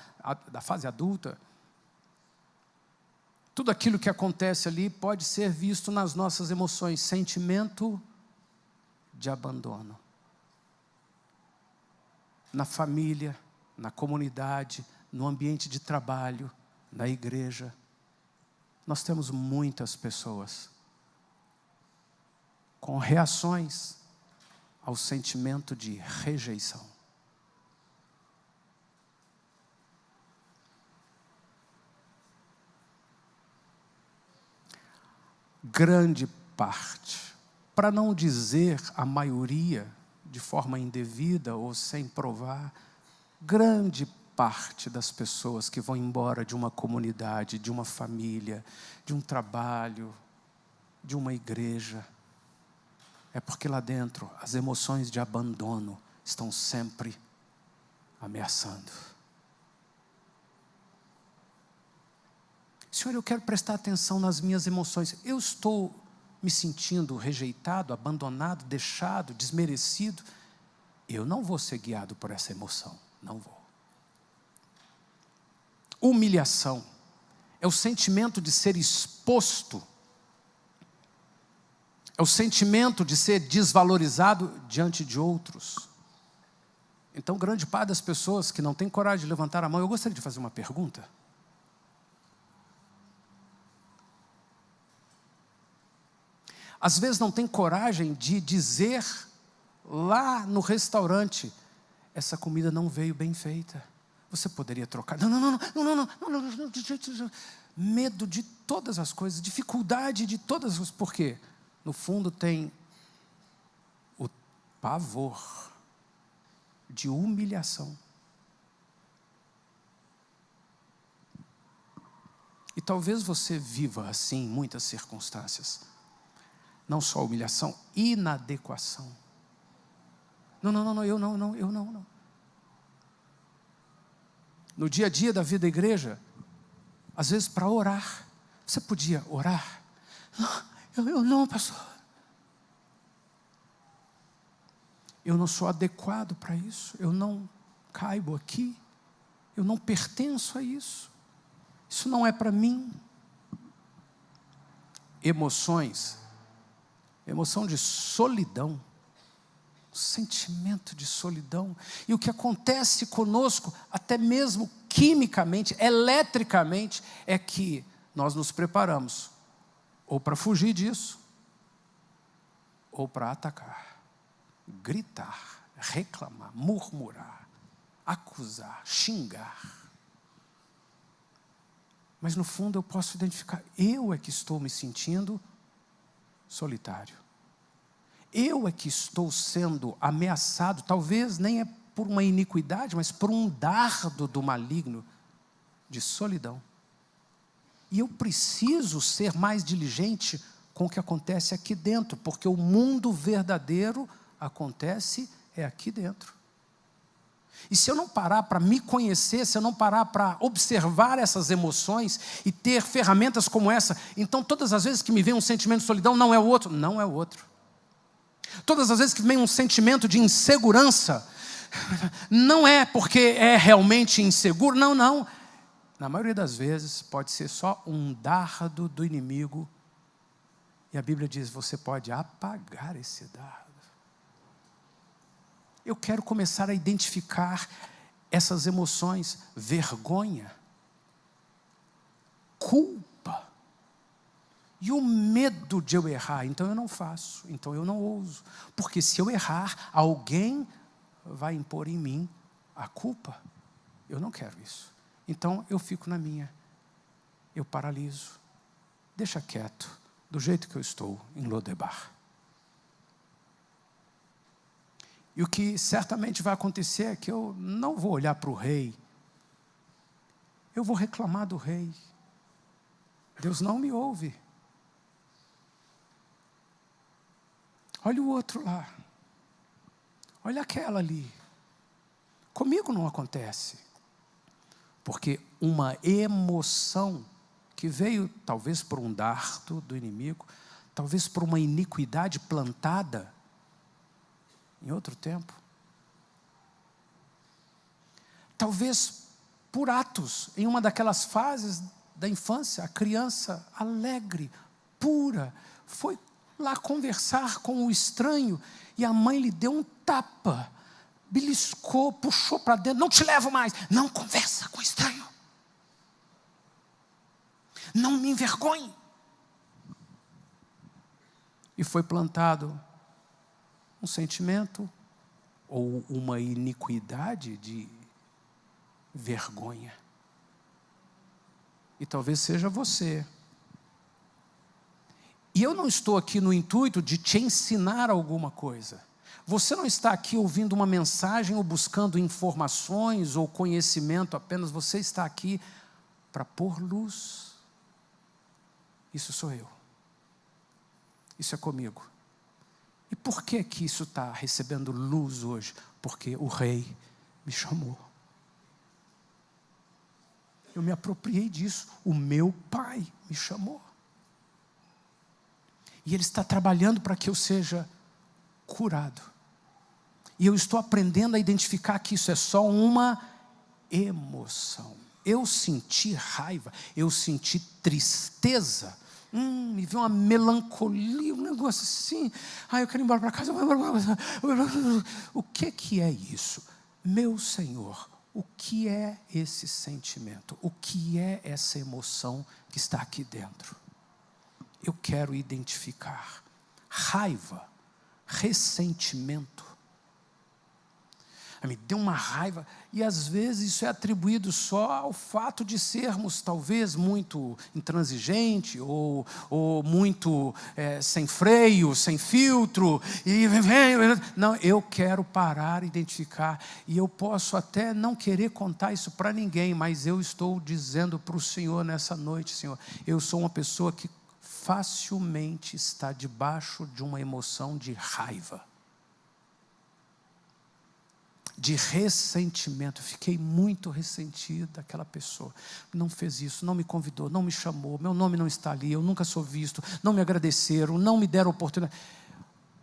fase adulta. Tudo aquilo que acontece ali pode ser visto nas nossas emoções, sentimento de abandono. Na família, na comunidade, no ambiente de trabalho, na igreja. Nós temos muitas pessoas com reações ao sentimento de rejeição. Grande parte, para não dizer a maioria, de forma indevida ou sem provar, grande parte das pessoas que vão embora de uma comunidade, de uma família, de um trabalho, de uma igreja, é porque lá dentro as emoções de abandono estão sempre ameaçando. Senhor, eu quero prestar atenção nas minhas emoções. Eu estou me sentindo rejeitado, abandonado, deixado, desmerecido. Eu não vou ser guiado por essa emoção. Não vou. Humilhação é o sentimento de ser exposto. É o sentimento de ser desvalorizado diante de outros. Então, grande parte das pessoas que não tem coragem de levantar a mão, eu gostaria de fazer uma pergunta. Às vezes não tem coragem de dizer lá no restaurante, essa comida não veio bem feita. Você poderia trocar. Não. Medo de todas as coisas, dificuldade de todas as coisas. Por quê? No fundo tem o pavor de humilhação. E talvez você viva assim em muitas circunstâncias. Não só humilhação, inadequação. Eu não. No dia a dia da vida da igreja, às vezes para orar, você podia orar? Eu não, pastor. Eu não sou adequado para isso, eu não caibo aqui, eu não pertenço a isso, isso não é para mim. Emoções, emoção de solidão, sentimento de solidão. E o que acontece conosco, até mesmo quimicamente, eletricamente, é que nós nos preparamos ou para fugir disso, ou para atacar, gritar, reclamar, murmurar, acusar, xingar. Mas no fundo eu posso identificar, eu é que estou me sentindo solitário. Eu é que estou sendo ameaçado, talvez nem é por uma iniquidade, mas por um dardo do maligno de solidão. E eu preciso ser mais diligente com o que acontece aqui dentro, porque o mundo verdadeiro acontece aqui dentro. E se eu não parar para me conhecer, se eu não parar para observar essas emoções e ter ferramentas como essa, então todas as vezes que me vem um sentimento de solidão, não é o outro. Todas as vezes que vem um sentimento de insegurança, não é porque é realmente inseguro, não. Na maioria das vezes pode ser só um dardo do inimigo. E a Bíblia diz, você pode apagar esse dardo. Eu quero começar a identificar essas emoções, vergonha, culpa e o medo de eu errar. Então eu não faço, então eu não ouso. Porque se eu errar, alguém vai impor em mim a culpa. Eu não quero isso. Então eu fico na minha, eu paraliso, deixa quieto, do jeito que eu estou em Lodebar. E o que certamente vai acontecer é que eu não vou olhar para o rei, eu vou reclamar do rei. Deus não me ouve. Olha o outro lá, olha aquela ali. Comigo não acontece. Porque uma emoção que veio talvez por um dardo do inimigo, talvez por uma iniquidade plantada em outro tempo, talvez por atos em uma daquelas fases da infância, a criança alegre, pura, foi lá conversar com o estranho e a mãe lhe deu um tapa beliscou, puxou para dentro, não te levo mais. Não conversa com estranho. Não me envergonhe. E foi plantado um sentimento ou uma iniquidade de vergonha. E talvez seja você. E eu não estou aqui no intuito de te ensinar alguma coisa. Você não está aqui ouvindo uma mensagem ou buscando informações ou conhecimento apenas. Você está aqui para pôr luz. Isso sou eu. Isso é comigo. E por que que isso está recebendo luz hoje? Porque o Rei me chamou. Eu me apropriei disso. O meu Pai me chamou. E Ele está trabalhando para que eu seja curado. E eu estou aprendendo a identificar que isso é só uma emoção. Eu senti raiva, eu senti tristeza. Me veio uma melancolia, um negócio assim. Eu quero ir embora para casa. O que é isso? Meu Senhor, o que é esse sentimento? O que é essa emoção que está aqui dentro? Eu quero identificar. Raiva, ressentimento. Me deu uma raiva, e às vezes isso é atribuído só ao fato de sermos talvez muito intransigente, ou muito sem freio, sem filtro, não, eu quero parar, identificar, e eu posso até não querer contar isso para ninguém, mas eu estou dizendo para o Senhor nessa noite: Senhor, eu sou uma pessoa que facilmente está debaixo de uma emoção de raiva, de ressentimento. Fiquei muito ressentido daquela pessoa. Não fez isso, não me convidou, não me chamou, meu nome não está ali, eu nunca sou visto, não me agradeceram, não me deram oportunidade.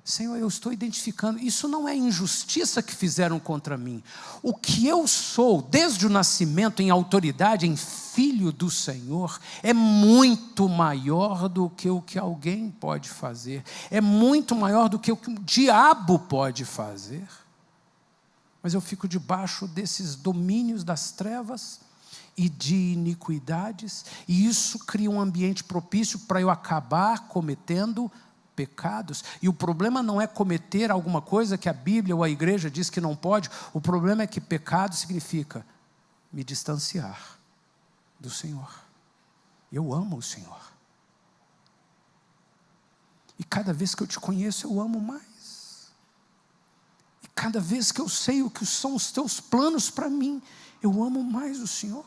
Senhor, eu estou identificando, isso não é injustiça que fizeram contra mim. O que eu sou, desde o nascimento, em autoridade, em filho do Senhor, é muito maior do que o que alguém pode fazer. É muito maior do que o diabo pode fazer. Mas eu fico debaixo desses domínios das trevas e de iniquidades, e isso cria um ambiente propício para eu acabar cometendo pecados. E o problema não é cometer alguma coisa que a Bíblia ou a igreja diz que não pode. O problema é que pecado significa me distanciar do Senhor. Eu amo o Senhor. E cada vez que eu te conheço, eu amo mais. Cada vez que eu sei o que são os teus planos para mim, eu amo mais o Senhor.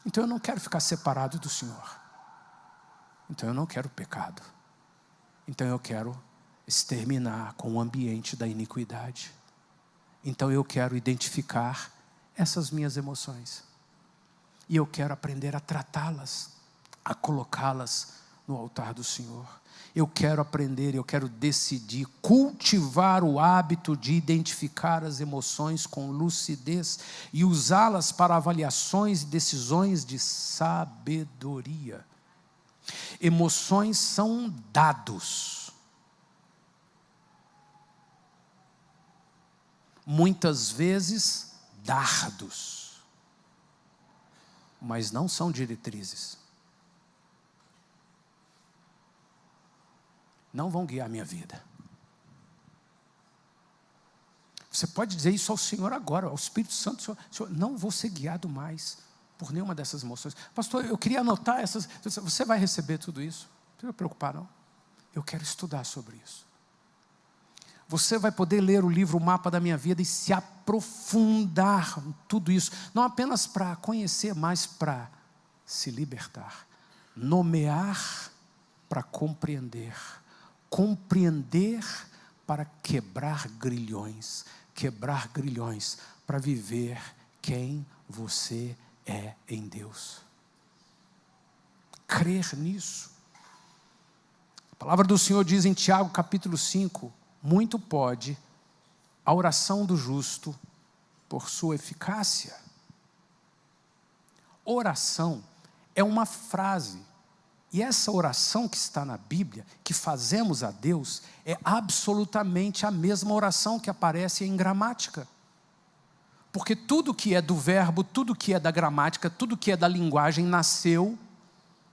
Então eu não quero ficar separado do Senhor. Então eu não quero pecado. Então eu quero exterminar com o ambiente da iniquidade. Então eu quero identificar essas minhas emoções. E eu quero aprender a tratá-las, a colocá-las no altar do Senhor. Eu quero aprender, eu quero decidir, cultivar o hábito de identificar as emoções com lucidez e usá-las para avaliações e decisões de sabedoria. Emoções são dados. Muitas vezes, dardos. Mas não são diretrizes. Não vão guiar a minha vida. Você pode dizer isso ao Senhor agora, ao Espírito Santo: Senhor, não vou ser guiado mais por nenhuma dessas emoções. Pastor, eu queria anotar essas. Você vai receber tudo isso. Não precisa preocupar, não. Eu quero estudar sobre isso. Você vai poder ler o livro O Mapa da Minha Vida e se aprofundar em tudo isso. Não apenas para conhecer, mas para se libertar. Nomear para compreender. Compreender para quebrar grilhões para viver quem você é em Deus. Crer nisso. A palavra do Senhor diz em Tiago capítulo 5, muito pode a oração do justo por sua eficácia. Oração é uma frase, E essa oração que está na Bíblia, que fazemos a Deus, é absolutamente a mesma oração que aparece em gramática. Porque tudo que é do verbo, tudo que é da gramática, tudo que é da linguagem, nasceu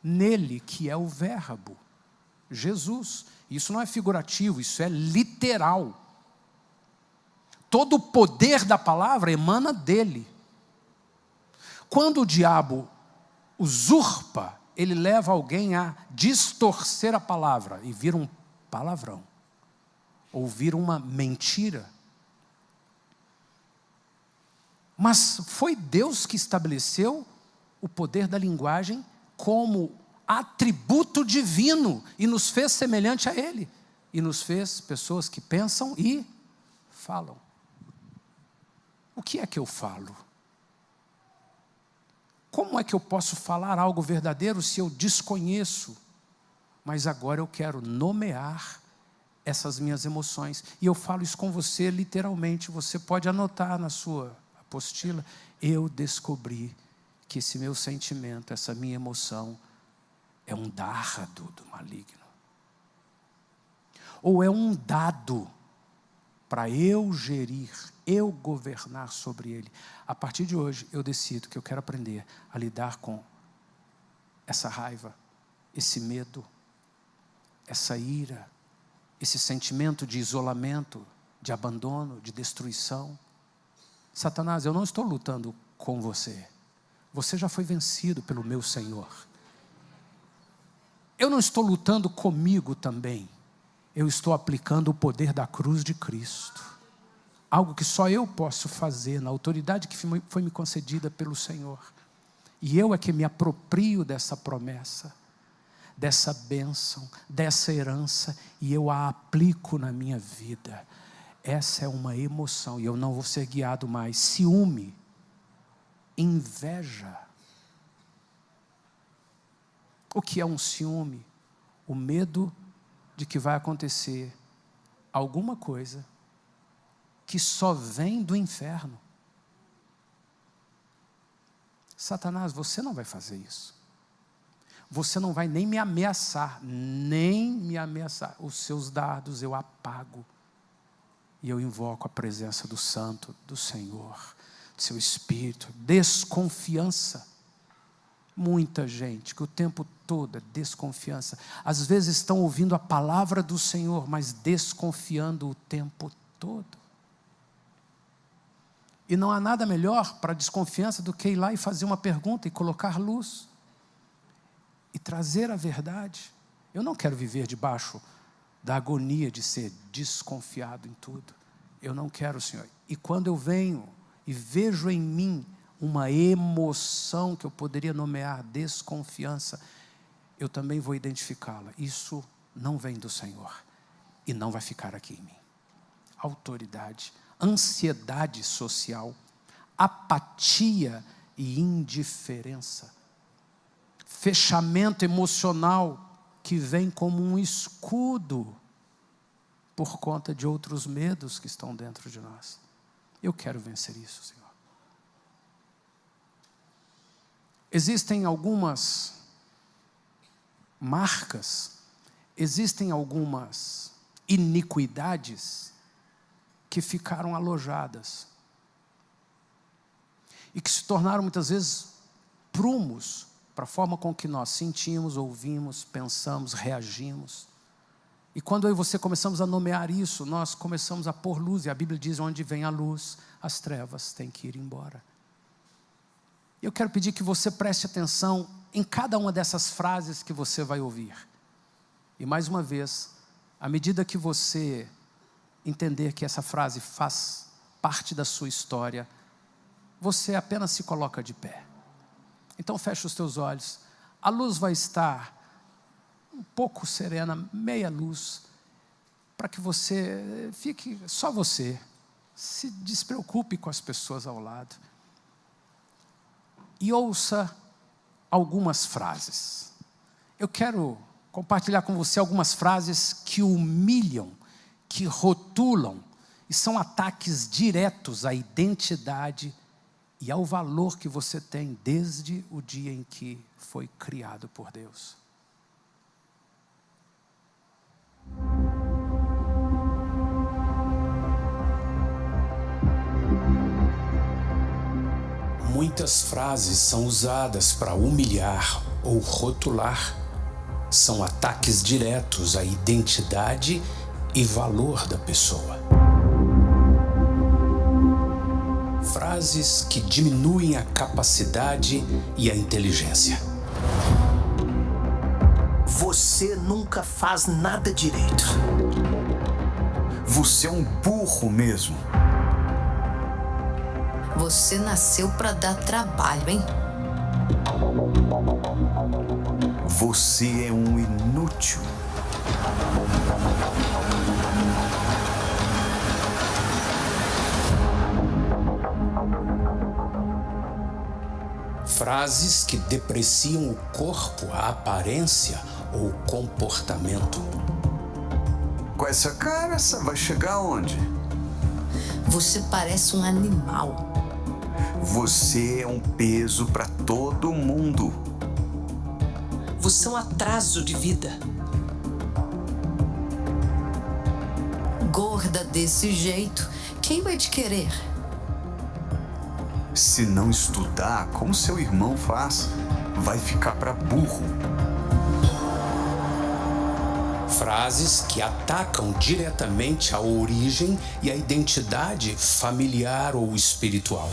nele, que é o verbo, Jesus. Isso não é figurativo, isso é literal. Todo o poder da palavra emana dele. Quando o diabo usurpa, ele leva alguém a distorcer a palavra e vira um palavrão, ou vira uma mentira. Mas foi Deus que estabeleceu o poder da linguagem como atributo divino e nos fez semelhante a Ele. E nos fez pessoas que pensam e falam. O que é que eu falo? Como é que eu posso falar algo verdadeiro se eu desconheço? Mas agora eu quero nomear essas minhas emoções. E eu falo isso com você literalmente. Você pode anotar na sua apostila. Eu descobri que esse meu sentimento, essa minha emoção, é um dardo do maligno. Ou é um dado para eu gerir, eu governar sobre ele. A partir de hoje, eu decido que eu quero aprender a lidar com essa raiva, esse medo, essa ira, esse sentimento de isolamento, de abandono, de destruição. Satanás, eu não estou lutando com você. Você já foi vencido pelo meu Senhor. Eu não estou lutando comigo também. Eu estou aplicando o poder da cruz de Cristo. Algo que só eu posso fazer, na autoridade que foi me concedida pelo Senhor. E eu é que me aproprio dessa promessa, dessa bênção, dessa herança, e eu a aplico na minha vida. Essa é uma emoção, e eu não vou ser guiado mais. Ciúme, inveja. O que é um ciúme? O medo de que vai acontecer alguma coisa que só vem do inferno. Satanás, você não vai fazer isso. Você não vai nem me ameaçar, nem me ameaçar. Os seus dardos eu apago. E eu invoco a presença do Santo, do Senhor, do seu Espírito. Desconfiança. Muita gente que o tempo todo é desconfiança. Às vezes estão ouvindo a palavra do Senhor, mas desconfiando o tempo todo. E não há nada melhor para a desconfiança do que ir lá e fazer uma pergunta e colocar luz. E trazer a verdade. Eu não quero viver debaixo da agonia de ser desconfiado em tudo. Eu não quero, Senhor. E quando eu venho e vejo em mim uma emoção que eu poderia nomear desconfiança, eu também vou identificá-la. Isso não vem do Senhor e não vai ficar aqui em mim. Autoridade, ansiedade social, apatia e indiferença, fechamento emocional que vem como um escudo por conta de outros medos que estão dentro de nós. Eu quero vencer isso, Senhor. Existem algumas marcas, existem algumas iniquidades que ficaram alojadas e que se tornaram muitas vezes prumos para a forma com que nós sentimos, ouvimos, pensamos, reagimos. E quando eu e você começamos a nomear isso, nós começamos a pôr luz, e a Bíblia diz: onde vem a luz, as trevas têm que ir embora. Eu quero pedir que você preste atenção em cada uma dessas frases que você vai ouvir. E mais uma vez, à medida que você entender que essa frase faz parte da sua história, você apenas se coloca de pé. Então fecha os teus olhos. A luz vai estar um pouco serena, meia luz, para que você fique só você. Se despreocupe com as pessoas ao lado. E ouça algumas frases. Eu quero compartilhar com você algumas frases que humilham, que rotulam, e são ataques diretos à identidade e ao valor que você tem desde o dia em que foi criado por Deus. Muitas frases são usadas para humilhar ou rotular. São ataques diretos à identidade e valor da pessoa. Frases que diminuem a capacidade e a inteligência. Você nunca faz nada direito. Você é um burro mesmo. Você nasceu para dar trabalho, hein? Você é um inútil. Frases que depreciam o corpo, a aparência ou o comportamento. Com essa cara, você vai chegar aonde? Você parece um animal. Você é um peso para todo mundo. Você é um atraso de vida. Gorda desse jeito, quem vai te querer? Se não estudar, como seu irmão faz, vai ficar para burro. Frases que atacam diretamente a origem e a identidade familiar ou espiritual.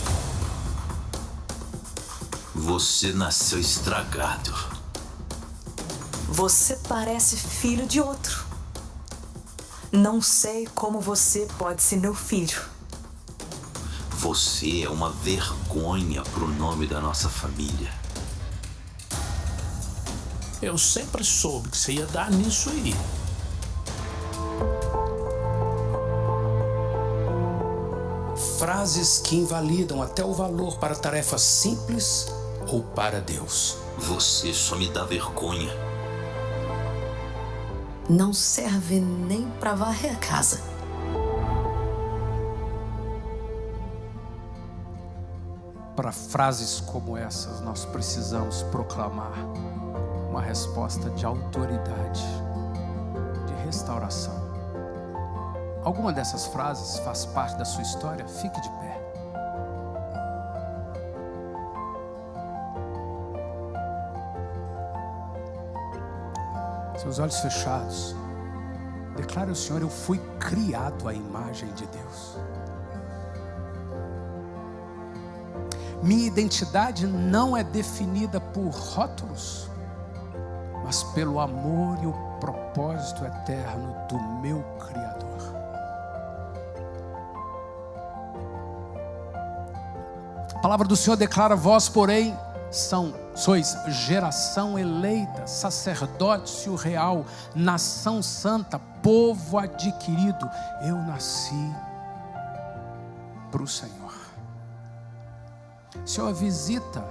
Você nasceu estragado. Você parece filho de outro. Não sei como você pode ser meu filho. Você é uma vergonha pro nome da nossa família. Eu sempre soube que você ia dar nisso aí. Frases que invalidam até o valor para tarefas simples ou para Deus. Você só me dá vergonha. Não serve nem para varrer a casa. Para frases como essas, nós precisamos proclamar uma resposta de autoridade, de restauração. Alguma dessas frases faz parte da sua história? Fique de pé. Seus olhos fechados. Declare ao Senhor: eu fui criado à imagem de Deus. Minha identidade não é definida por rótulos, mas pelo amor e o propósito eterno do meu Criador. A palavra do Senhor declara: vós, porém, sois geração eleita, sacerdócio real, nação santa, povo adquirido. Eu nasci para o Senhor. Senhor, visita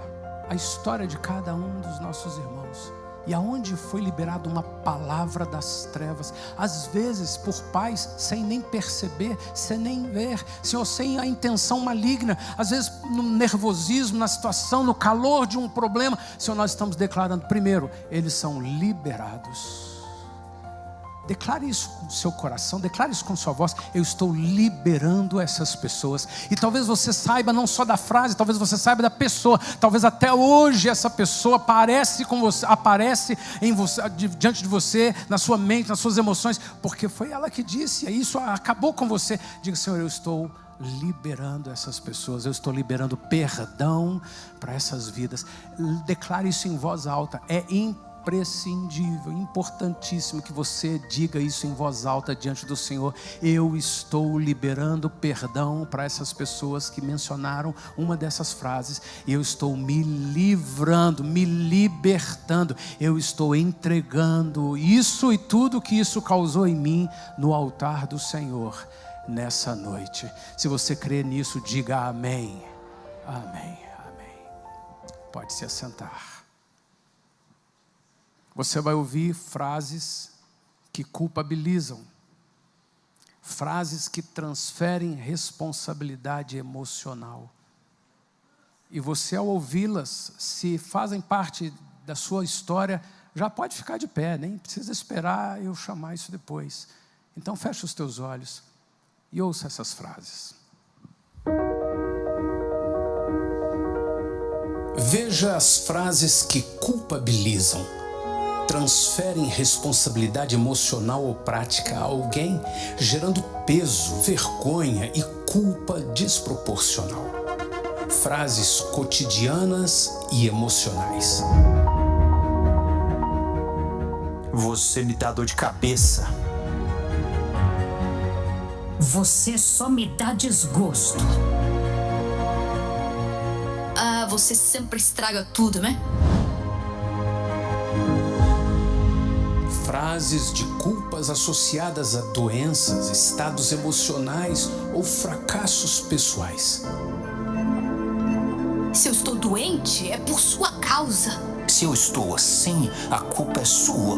a história de cada um dos nossos irmãos. E aonde foi liberada uma palavra das trevas, às vezes por pais sem nem perceber, sem nem ver, Senhor, sem a intenção maligna, às vezes no nervosismo, na situação, no calor de um problema, Senhor, nós estamos declarando: primeiro, eles são liberados. Declare isso com o seu coração, declare isso com sua voz: eu estou liberando essas pessoas. E talvez você saiba não só da frase, talvez você saiba da pessoa. Talvez até hoje essa pessoa aparece em você, diante de você, na sua mente, nas suas emoções, porque foi ela que disse, e isso acabou com você. Diga: Senhor, eu estou liberando essas pessoas, eu estou liberando perdão para essas vidas. Declare isso em voz alta. É imprescindível, importantíssimo que você diga isso em voz alta diante do Senhor. Eu estou liberando perdão para essas pessoas que mencionaram uma dessas frases. Eu estou me livrando, me libertando. Eu estou entregando isso e tudo que isso causou em mim no altar do Senhor nessa noite. Se você crê nisso, diga amém. Amém, amém. Pode se assentar. Você vai ouvir frases que culpabilizam, frases que transferem responsabilidade emocional. E você, ao ouvi-las, se fazem parte da sua história, já pode ficar de pé, nem precisa esperar eu chamar isso depois. Então fecha os teus olhos e ouça essas frases. Veja as frases que culpabilizam, transferem responsabilidade emocional ou prática a alguém, gerando peso, vergonha e culpa desproporcional. Frases cotidianas e emocionais. Você me dá dor de cabeça. Você só me dá desgosto. Ah, você sempre estraga tudo, né? Frases de culpas associadas a doenças, estados emocionais ou fracassos pessoais. Se eu estou doente, é por sua causa. Se eu estou assim, a culpa é sua.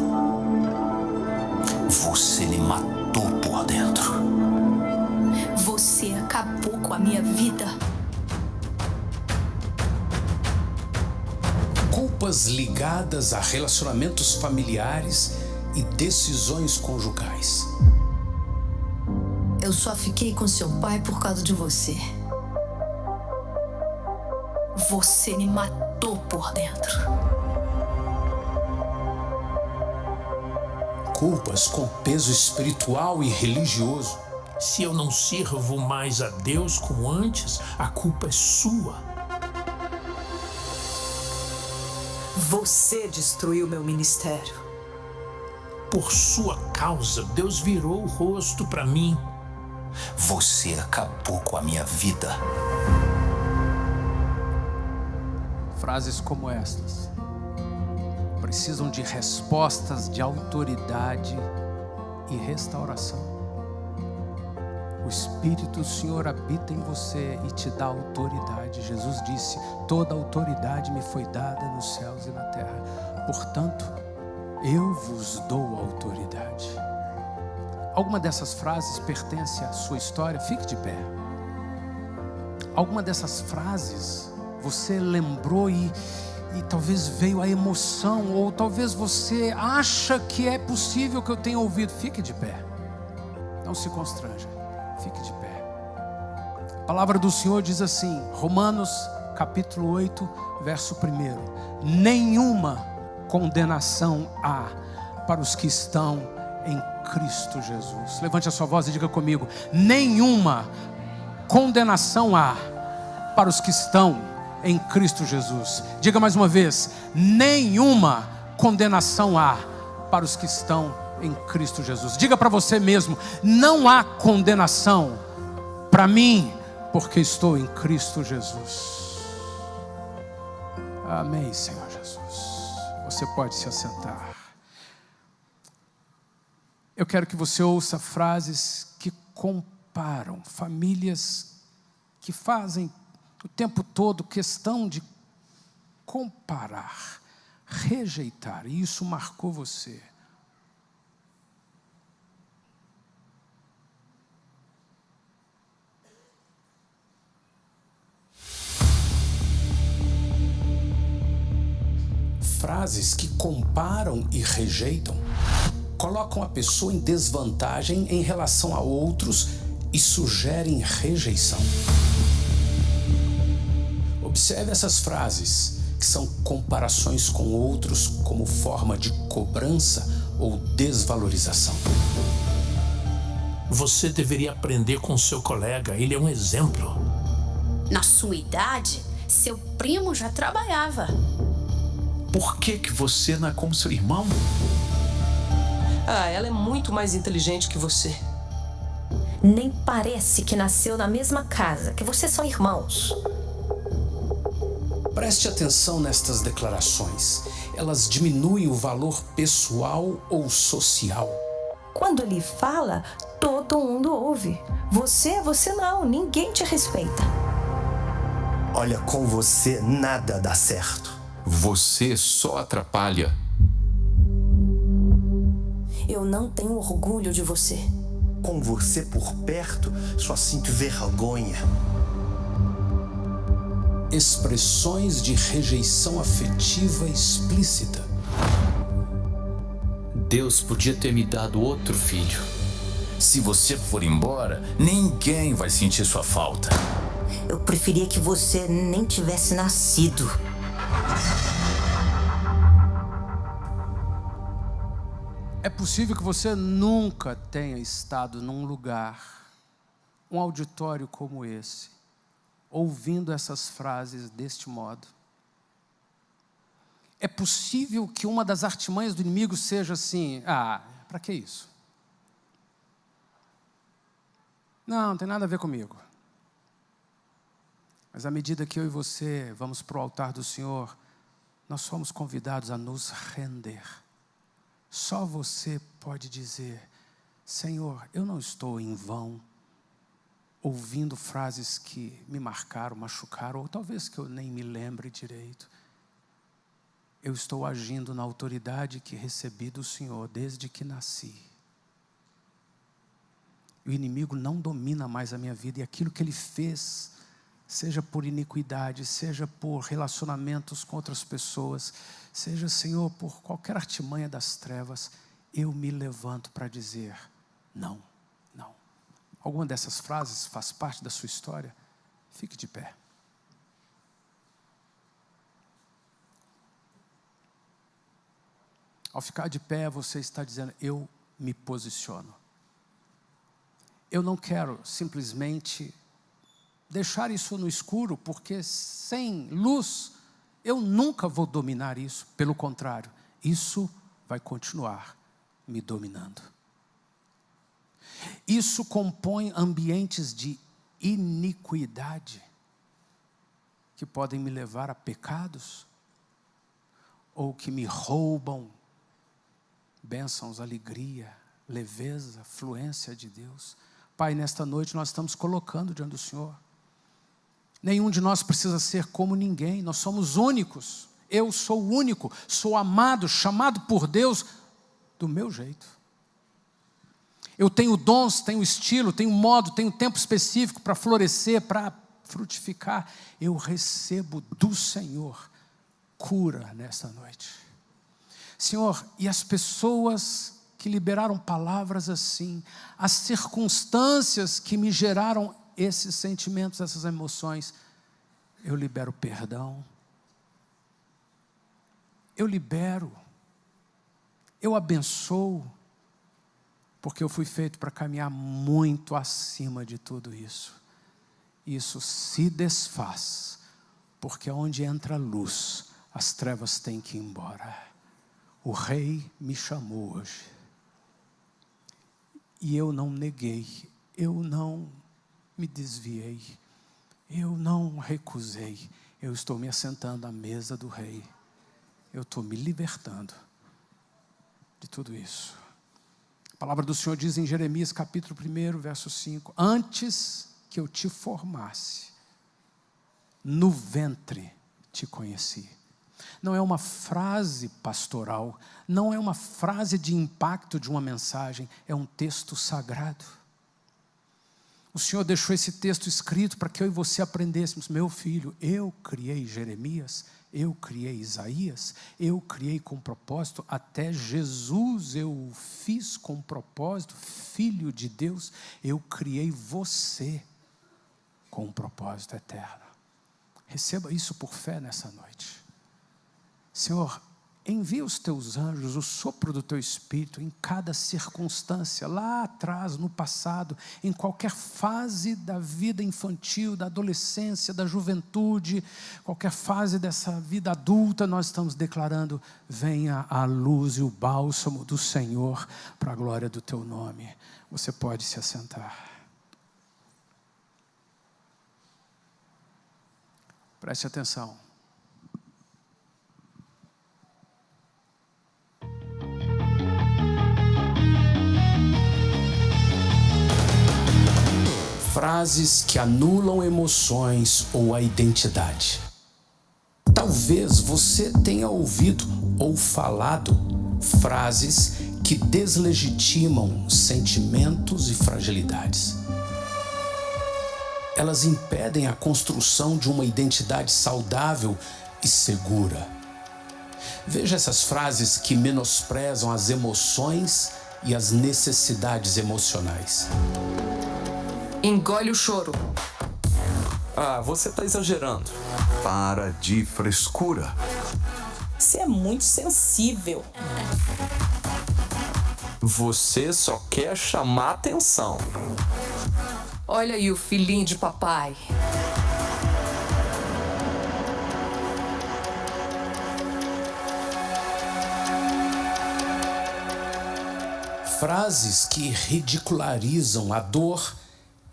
Você me matou por dentro. Você acabou com a minha vida. Culpas ligadas a relacionamentos familiares e decisões conjugais. Eu só fiquei com seu pai por causa de você. Você me matou por dentro. Culpas com peso espiritual e religioso. Se eu não sirvo mais a Deus como antes, a culpa é sua. Você destruiu meu ministério. Por sua causa, Deus virou o rosto para mim. Você acabou com a minha vida. Frases como estas precisam de respostas de autoridade e restauração. O Espírito do Senhor habita em você e te dá autoridade. Jesus disse: toda autoridade me foi dada nos céus e na terra. Portanto, eu vos dou autoridade. Alguma dessas frases pertence à sua história? Fique de pé. Alguma dessas frases você lembrou e talvez veio a emoção, ou talvez você acha que é possível que eu tenha ouvido. Fique de pé. Não se constranja. Fique de pé. A palavra do Senhor diz assim, Romanos capítulo 8, verso 1: nenhuma condenação há para os que estão em Cristo Jesus. Levante a sua voz e diga comigo: nenhuma condenação há para os que estão em Cristo Jesus. Diga mais uma vez: nenhuma condenação há para os que estão em Cristo Jesus. Diga para você mesmo: não há condenação para mim, porque estou em Cristo Jesus. Amém, Senhor Jesus. Você pode se assentar. Eu quero que você ouça frases que comparam, famílias que fazem o tempo todo questão de comparar, rejeitar, e isso marcou você. Frases que comparam e rejeitam colocam a pessoa em desvantagem em relação a outros e sugerem rejeição. Observe essas frases, que são comparações com outros como forma de cobrança ou desvalorização. Você deveria aprender com seu colega, ele é um exemplo. Na sua idade, seu primo já trabalhava. Por que você não é como seu irmão? Ah, ela é muito mais inteligente que você. Nem parece que nasceu na mesma casa, que vocês são irmãos. Preste atenção nestas declarações. Elas diminuem o valor pessoal ou social. Quando ele fala, todo mundo ouve. Você não, ninguém te respeita. Olha, com você nada dá certo. Você só atrapalha. Eu não tenho orgulho de você. Com você por perto, só sinto vergonha. Expressões de rejeição afetiva explícita. Deus podia ter me dado outro filho. Se você for embora, ninguém vai sentir sua falta. Eu preferia que você nem tivesse nascido. É possível que você nunca tenha estado num lugar, um auditório como esse, ouvindo essas frases deste modo. É possível que uma das artimanhas do inimigo seja assim: para que isso? Não tem nada a ver comigo. Mas à medida que eu e você vamos para o altar do Senhor, nós somos convidados a nos render. Só você pode dizer: Senhor, eu não estou em vão ouvindo frases que me marcaram, machucaram, ou talvez que eu nem me lembre direito. Eu estou agindo na autoridade que recebi do Senhor desde que nasci. O inimigo não domina mais a minha vida, e aquilo que ele fez, seja por iniquidade, seja por relacionamentos com outras pessoas, seja, Senhor, por qualquer artimanha das trevas, eu me levanto para dizer: não, não. Alguma dessas frases faz parte da sua história? Fique de pé. Ao ficar de pé, você está dizendo: eu me posiciono. Eu não quero simplesmente deixar isso no escuro, porque sem luz eu nunca vou dominar isso. Pelo contrário, isso vai continuar me dominando. Isso compõe ambientes de iniquidade que podem me levar a pecados, ou que me roubam bênçãos, alegria, leveza, fluência de Deus. Pai, nesta noite nós estamos colocando diante do Senhor. Nenhum de nós precisa ser como ninguém, nós somos únicos. Eu sou único, sou amado, chamado por Deus do meu jeito. Eu tenho dons, tenho estilo, tenho modo, tenho tempo específico para florescer, para frutificar. Eu recebo do Senhor cura nesta noite. Senhor, e as pessoas que liberaram palavras assim, as circunstâncias que me geraram esses sentimentos, essas emoções, eu libero perdão, eu libero, eu abençoo, porque eu fui feito para caminhar muito acima de tudo isso. Isso se desfaz, porque onde entra a luz, as trevas têm que ir embora. O Rei me chamou hoje, e eu não neguei, eu não me desviei, eu não recusei, eu estou me assentando à mesa do Rei, eu estou me libertando de tudo isso. A palavra do Senhor diz em Jeremias capítulo 1, verso 5, antes que eu te formasse, no ventre te conheci. Não é uma frase pastoral, não é uma frase de impacto de uma mensagem, é um texto sagrado. O Senhor deixou esse texto escrito para que eu e você aprendêssemos. Meu filho, eu criei Jeremias, eu criei Isaías, eu criei com propósito, até Jesus eu fiz com propósito, Filho de Deus, eu criei você com um propósito eterno. Receba isso por fé nessa noite. Senhor, envia os teus anjos, o sopro do teu Espírito em cada circunstância, lá atrás, no passado, em qualquer fase da vida infantil, da adolescência, da juventude, qualquer fase dessa vida adulta, nós estamos declarando: venha a luz e o bálsamo do Senhor para a glória do teu nome. Você pode se assentar. Preste atenção. Frases que anulam emoções ou a identidade. Talvez você tenha ouvido ou falado frases que deslegitimam sentimentos e fragilidades. Elas impedem a construção de uma identidade saudável e segura. Veja essas frases que menosprezam as emoções e as necessidades emocionais. Engole o choro. Ah, você tá exagerando. Para de frescura. Você é muito sensível. Você só quer chamar atenção. Olha aí o filhinho de papai. Frases que ridicularizam a dor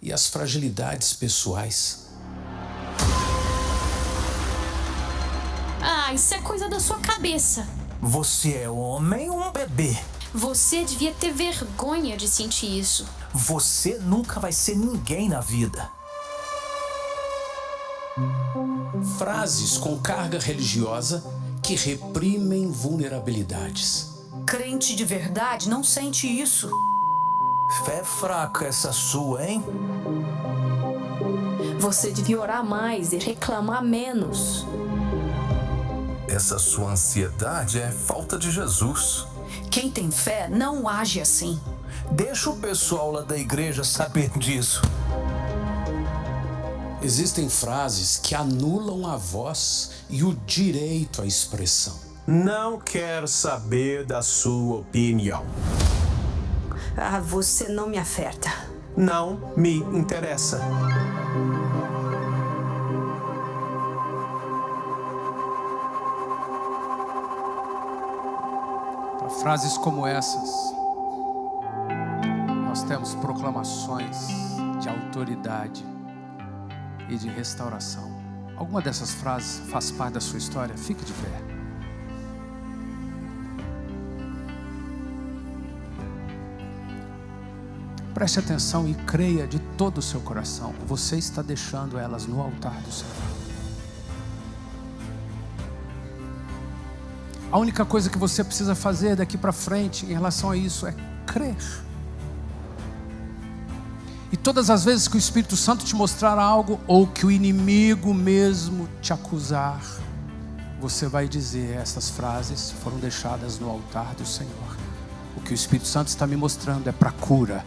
e as fragilidades pessoais. Ah, isso é coisa da sua cabeça. Você é homem ou um bebê? Você devia ter vergonha de sentir isso. Você nunca vai ser ninguém na vida. Frases com carga religiosa que reprimem vulnerabilidades. Crente de verdade não sente isso. Fé fraca essa sua, hein? Você devia orar mais e reclamar menos. Essa sua ansiedade é falta de Jesus. Quem tem fé não age assim. Deixa o pessoal lá da igreja saber disso. Existem frases que anulam a voz e o direito à expressão. Não quero saber da sua opinião. Ah, você não me afeta. Não me interessa. Para frases como essas, nós temos proclamações de autoridade e de restauração. Alguma dessas frases faz parte da sua história? Fique de pé. Preste atenção e creia de todo o seu coração. Você está deixando elas no altar do Senhor. A única coisa que você precisa fazer daqui para frente em relação a isso é crer. E todas as vezes que o Espírito Santo te mostrar algo, ou que o inimigo mesmo te acusar, você vai dizer: essas frases foram deixadas no altar do Senhor. O que o Espírito Santo está me mostrando é para cura.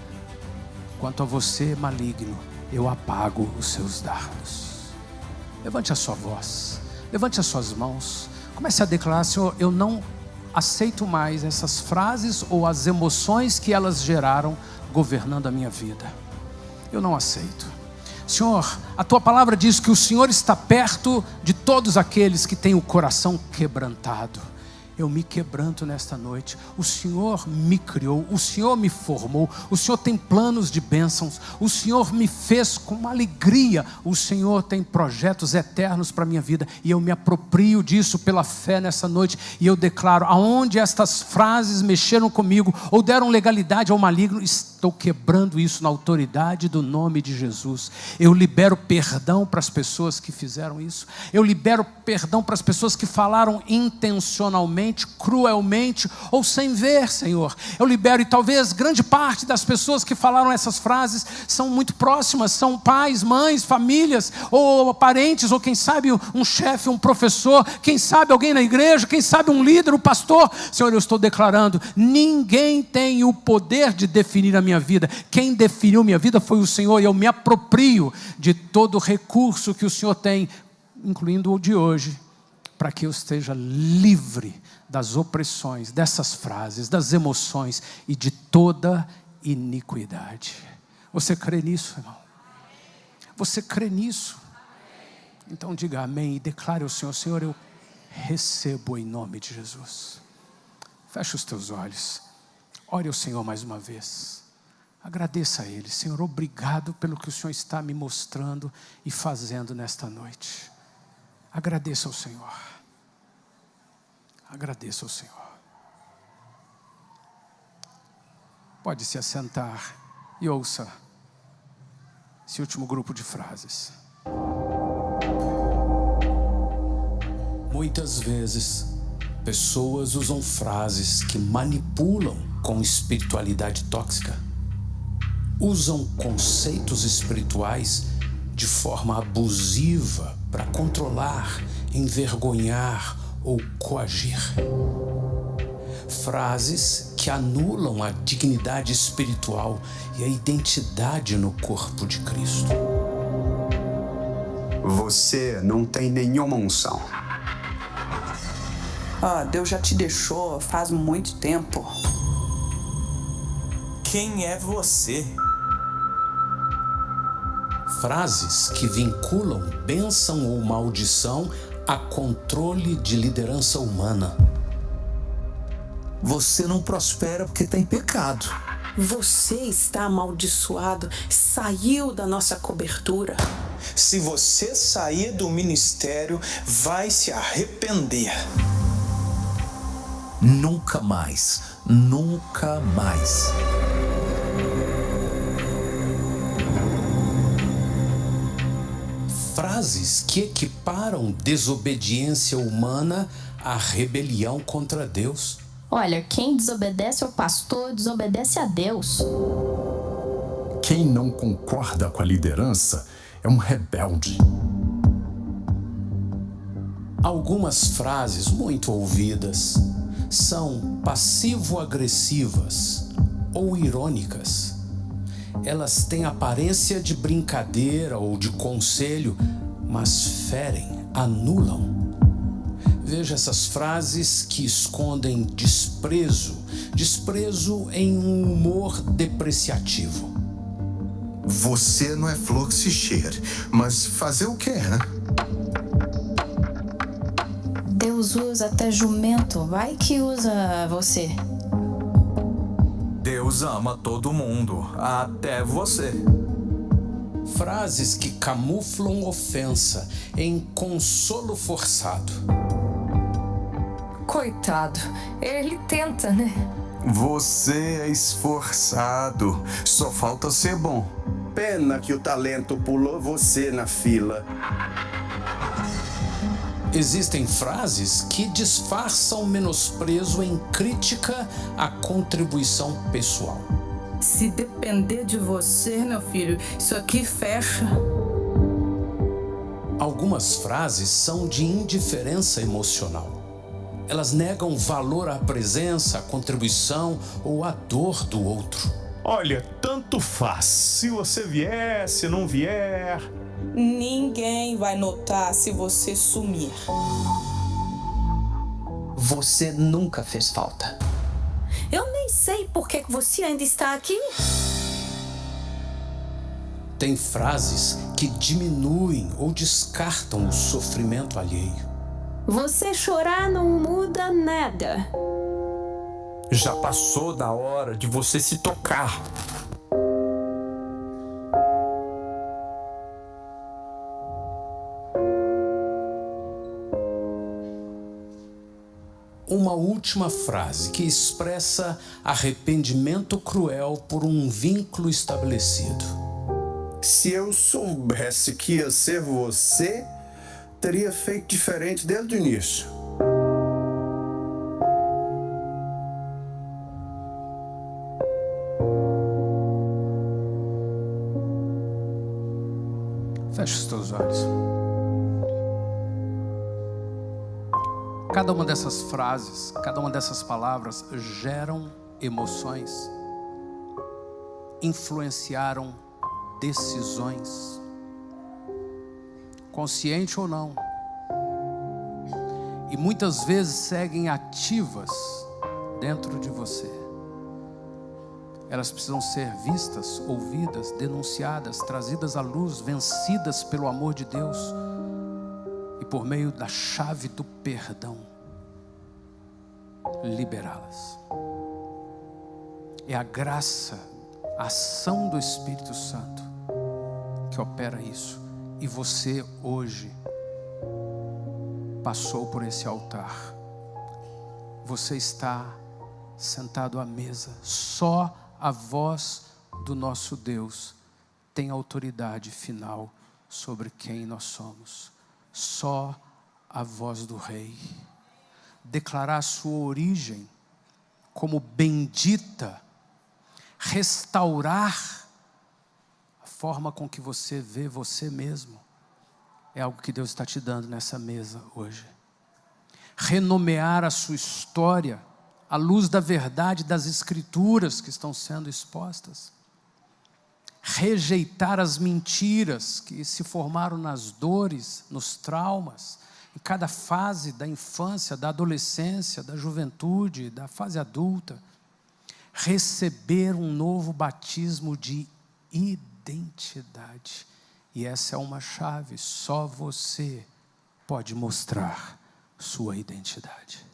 Quanto a você, maligno, eu apago os seus dardos. Levante a sua voz, levante as suas mãos, comece a declarar: Senhor, eu não aceito mais essas frases ou as emoções que elas geraram governando a minha vida. Eu não aceito. Senhor, a tua palavra diz que o Senhor está perto de todos aqueles que têm o coração quebrantado. Eu me quebranto nesta noite. O Senhor me criou, o Senhor me formou, o Senhor tem planos de bênçãos, o Senhor me fez com uma alegria, o Senhor tem projetos eternos para a minha vida, e eu me aproprio disso pela fé nessa noite, e eu declaro: aonde estas frases mexeram comigo, ou deram legalidade ao maligno, estou quebrando isso na autoridade do nome de Jesus. Eu libero perdão para as pessoas que fizeram isso, eu libero perdão para as pessoas que falaram intencionalmente, cruelmente ou sem ver, Senhor. Eu libero, e talvez grande parte das pessoas que falaram essas frases são muito próximas, são pais, mães, famílias, ou parentes, ou quem sabe um chefe, um professor, quem sabe alguém na igreja, quem sabe um líder, um pastor. Senhor, eu estou declarando: ninguém tem o poder de definir a minha vida. Quem definiu minha vida foi o Senhor, e eu me aproprio de todo o recurso que o Senhor tem, incluindo o de hoje, para que eu esteja livre das opressões, dessas frases, das emoções e de toda iniquidade. Você crê nisso, irmão? Você crê nisso? Então diga amém e declare ao Senhor: Senhor, eu recebo em nome de Jesus. Feche os teus olhos, ore ao Senhor mais uma vez, agradeça a Ele. Senhor, obrigado pelo que o Senhor está me mostrando e fazendo nesta noite. Agradeça ao Senhor. Agradeça ao Senhor. Pode se assentar e ouça esse último grupo de frases. Muitas vezes, pessoas usam frases que manipulam com espiritualidade tóxica. Usam conceitos espirituais de forma abusiva para controlar, envergonhar ou coagir. Frases que anulam a dignidade espiritual e a identidade no corpo de Cristo. Você não tem nenhuma unção. Deus já te deixou faz muito tempo. Quem é você? Frases que vinculam bênção ou maldição a controle de liderança humana. Você não prospera porque tem pecado. Você está amaldiçoado, saiu da nossa cobertura. Se você sair do ministério, vai se arrepender. Nunca mais, nunca mais. Frases que equiparam desobediência humana à rebelião contra Deus. Olha, quem desobedece ao pastor, desobedece a Deus. Quem não concorda com a liderança é um rebelde. Algumas frases muito ouvidas são passivo-agressivas ou irônicas. Elas têm aparência de brincadeira ou de conselho, mas ferem, anulam. Veja essas frases que escondem desprezo em um humor depreciativo. Você não é flor que se cheira, mas fazer o quê, né? Deus usa até jumento, vai que usa você. Deus ama todo mundo, até você. Frases que camuflam ofensa em consolo forçado. Coitado, ele tenta, né? Você é esforçado, só falta ser bom. Pena que o talento pulou você na fila. Existem frases que disfarçam menosprezo em crítica à contribuição pessoal. Se depender de você, meu filho, isso aqui fecha. Algumas frases são de indiferença emocional. Elas negam valor à presença, à contribuição ou à dor do outro. Olha, tanto faz. Se você vier, se não vier. Ninguém vai notar se você sumir. Você nunca fez falta. Eu nem sei por que você ainda está aqui. Tem frases que diminuem ou descartam o sofrimento alheio. Você chorar não muda nada. Já passou da hora de você se tocar. Uma última frase que expressa arrependimento cruel por um vínculo estabelecido. Se eu soubesse que ia ser você, teria feito diferente desde o início. Feche os teus olhos. Cada uma dessas frases, cada uma dessas palavras geram emoções, influenciaram decisões, consciente ou não, e muitas vezes seguem ativas dentro de você. Elas precisam ser vistas, ouvidas, denunciadas, trazidas à luz, vencidas pelo amor de Deus e por meio da chave do perdão, liberá-las. É a graça, a ação do Espírito Santo que opera isso. E você hoje passou por esse altar. Você está sentado à mesa. Só a voz do nosso Deus tem autoridade final sobre quem nós somos. Só a voz do Rei. Declarar a sua origem como bendita, restaurar a forma com que você vê você mesmo, é algo que Deus está te dando nessa mesa hoje. renomear a sua história à luz da verdade das Escrituras que estão sendo expostas, rejeitar as mentiras que se formaram nas dores, nos traumas, em cada fase da infância, da adolescência, da juventude, da fase adulta, receber um novo batismo de identidade. E essa é uma chave, só você pode mostrar sua identidade.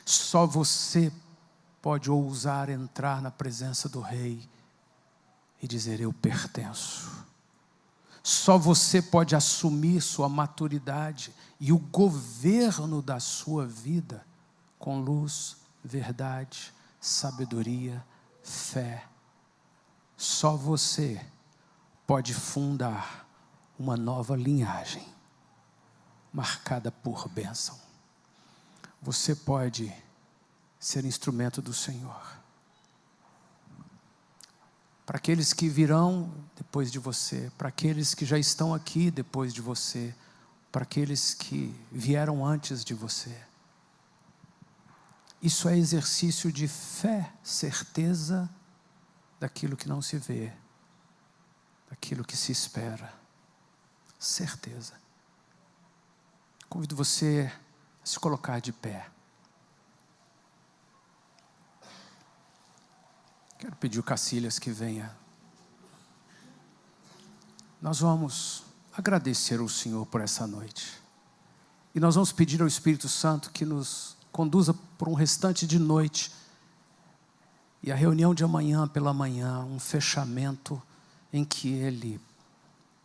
Só você pode ousar entrar na presença do Rei e dizer: eu pertenço. Só você pode assumir sua maturidade e o governo da sua vida com luz, verdade, sabedoria, fé. Só você pode fundar uma nova linhagem marcada por bênção. Você pode ser instrumento do Senhor. Para aqueles que virão depois de você, para aqueles que já estão aqui depois de você, para aqueles que vieram antes de você. Isso é exercício de fé, certeza daquilo que não se vê, daquilo que se espera. Certeza. Convido você a se colocar de pé. Quero pedir o Cacilhas que venha. Nós vamos agradecer ao Senhor por essa noite. E nós vamos pedir ao Espírito Santo que nos conduza por um restante de noite. E a reunião de amanhã pela manhã, um fechamento em que Ele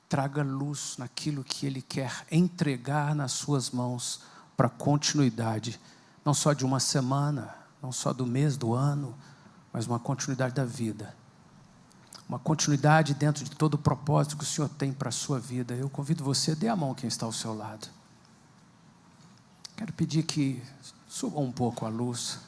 traga luz naquilo que Ele quer entregar nas suas mãos para continuidade, não só de uma semana, não só do mês, do ano, mas uma continuidade da vida. Uma continuidade dentro de todo o propósito que o Senhor tem para a sua vida. Eu convido você, dê a mão a quem está ao seu lado. Quero pedir que suba um pouco a luz.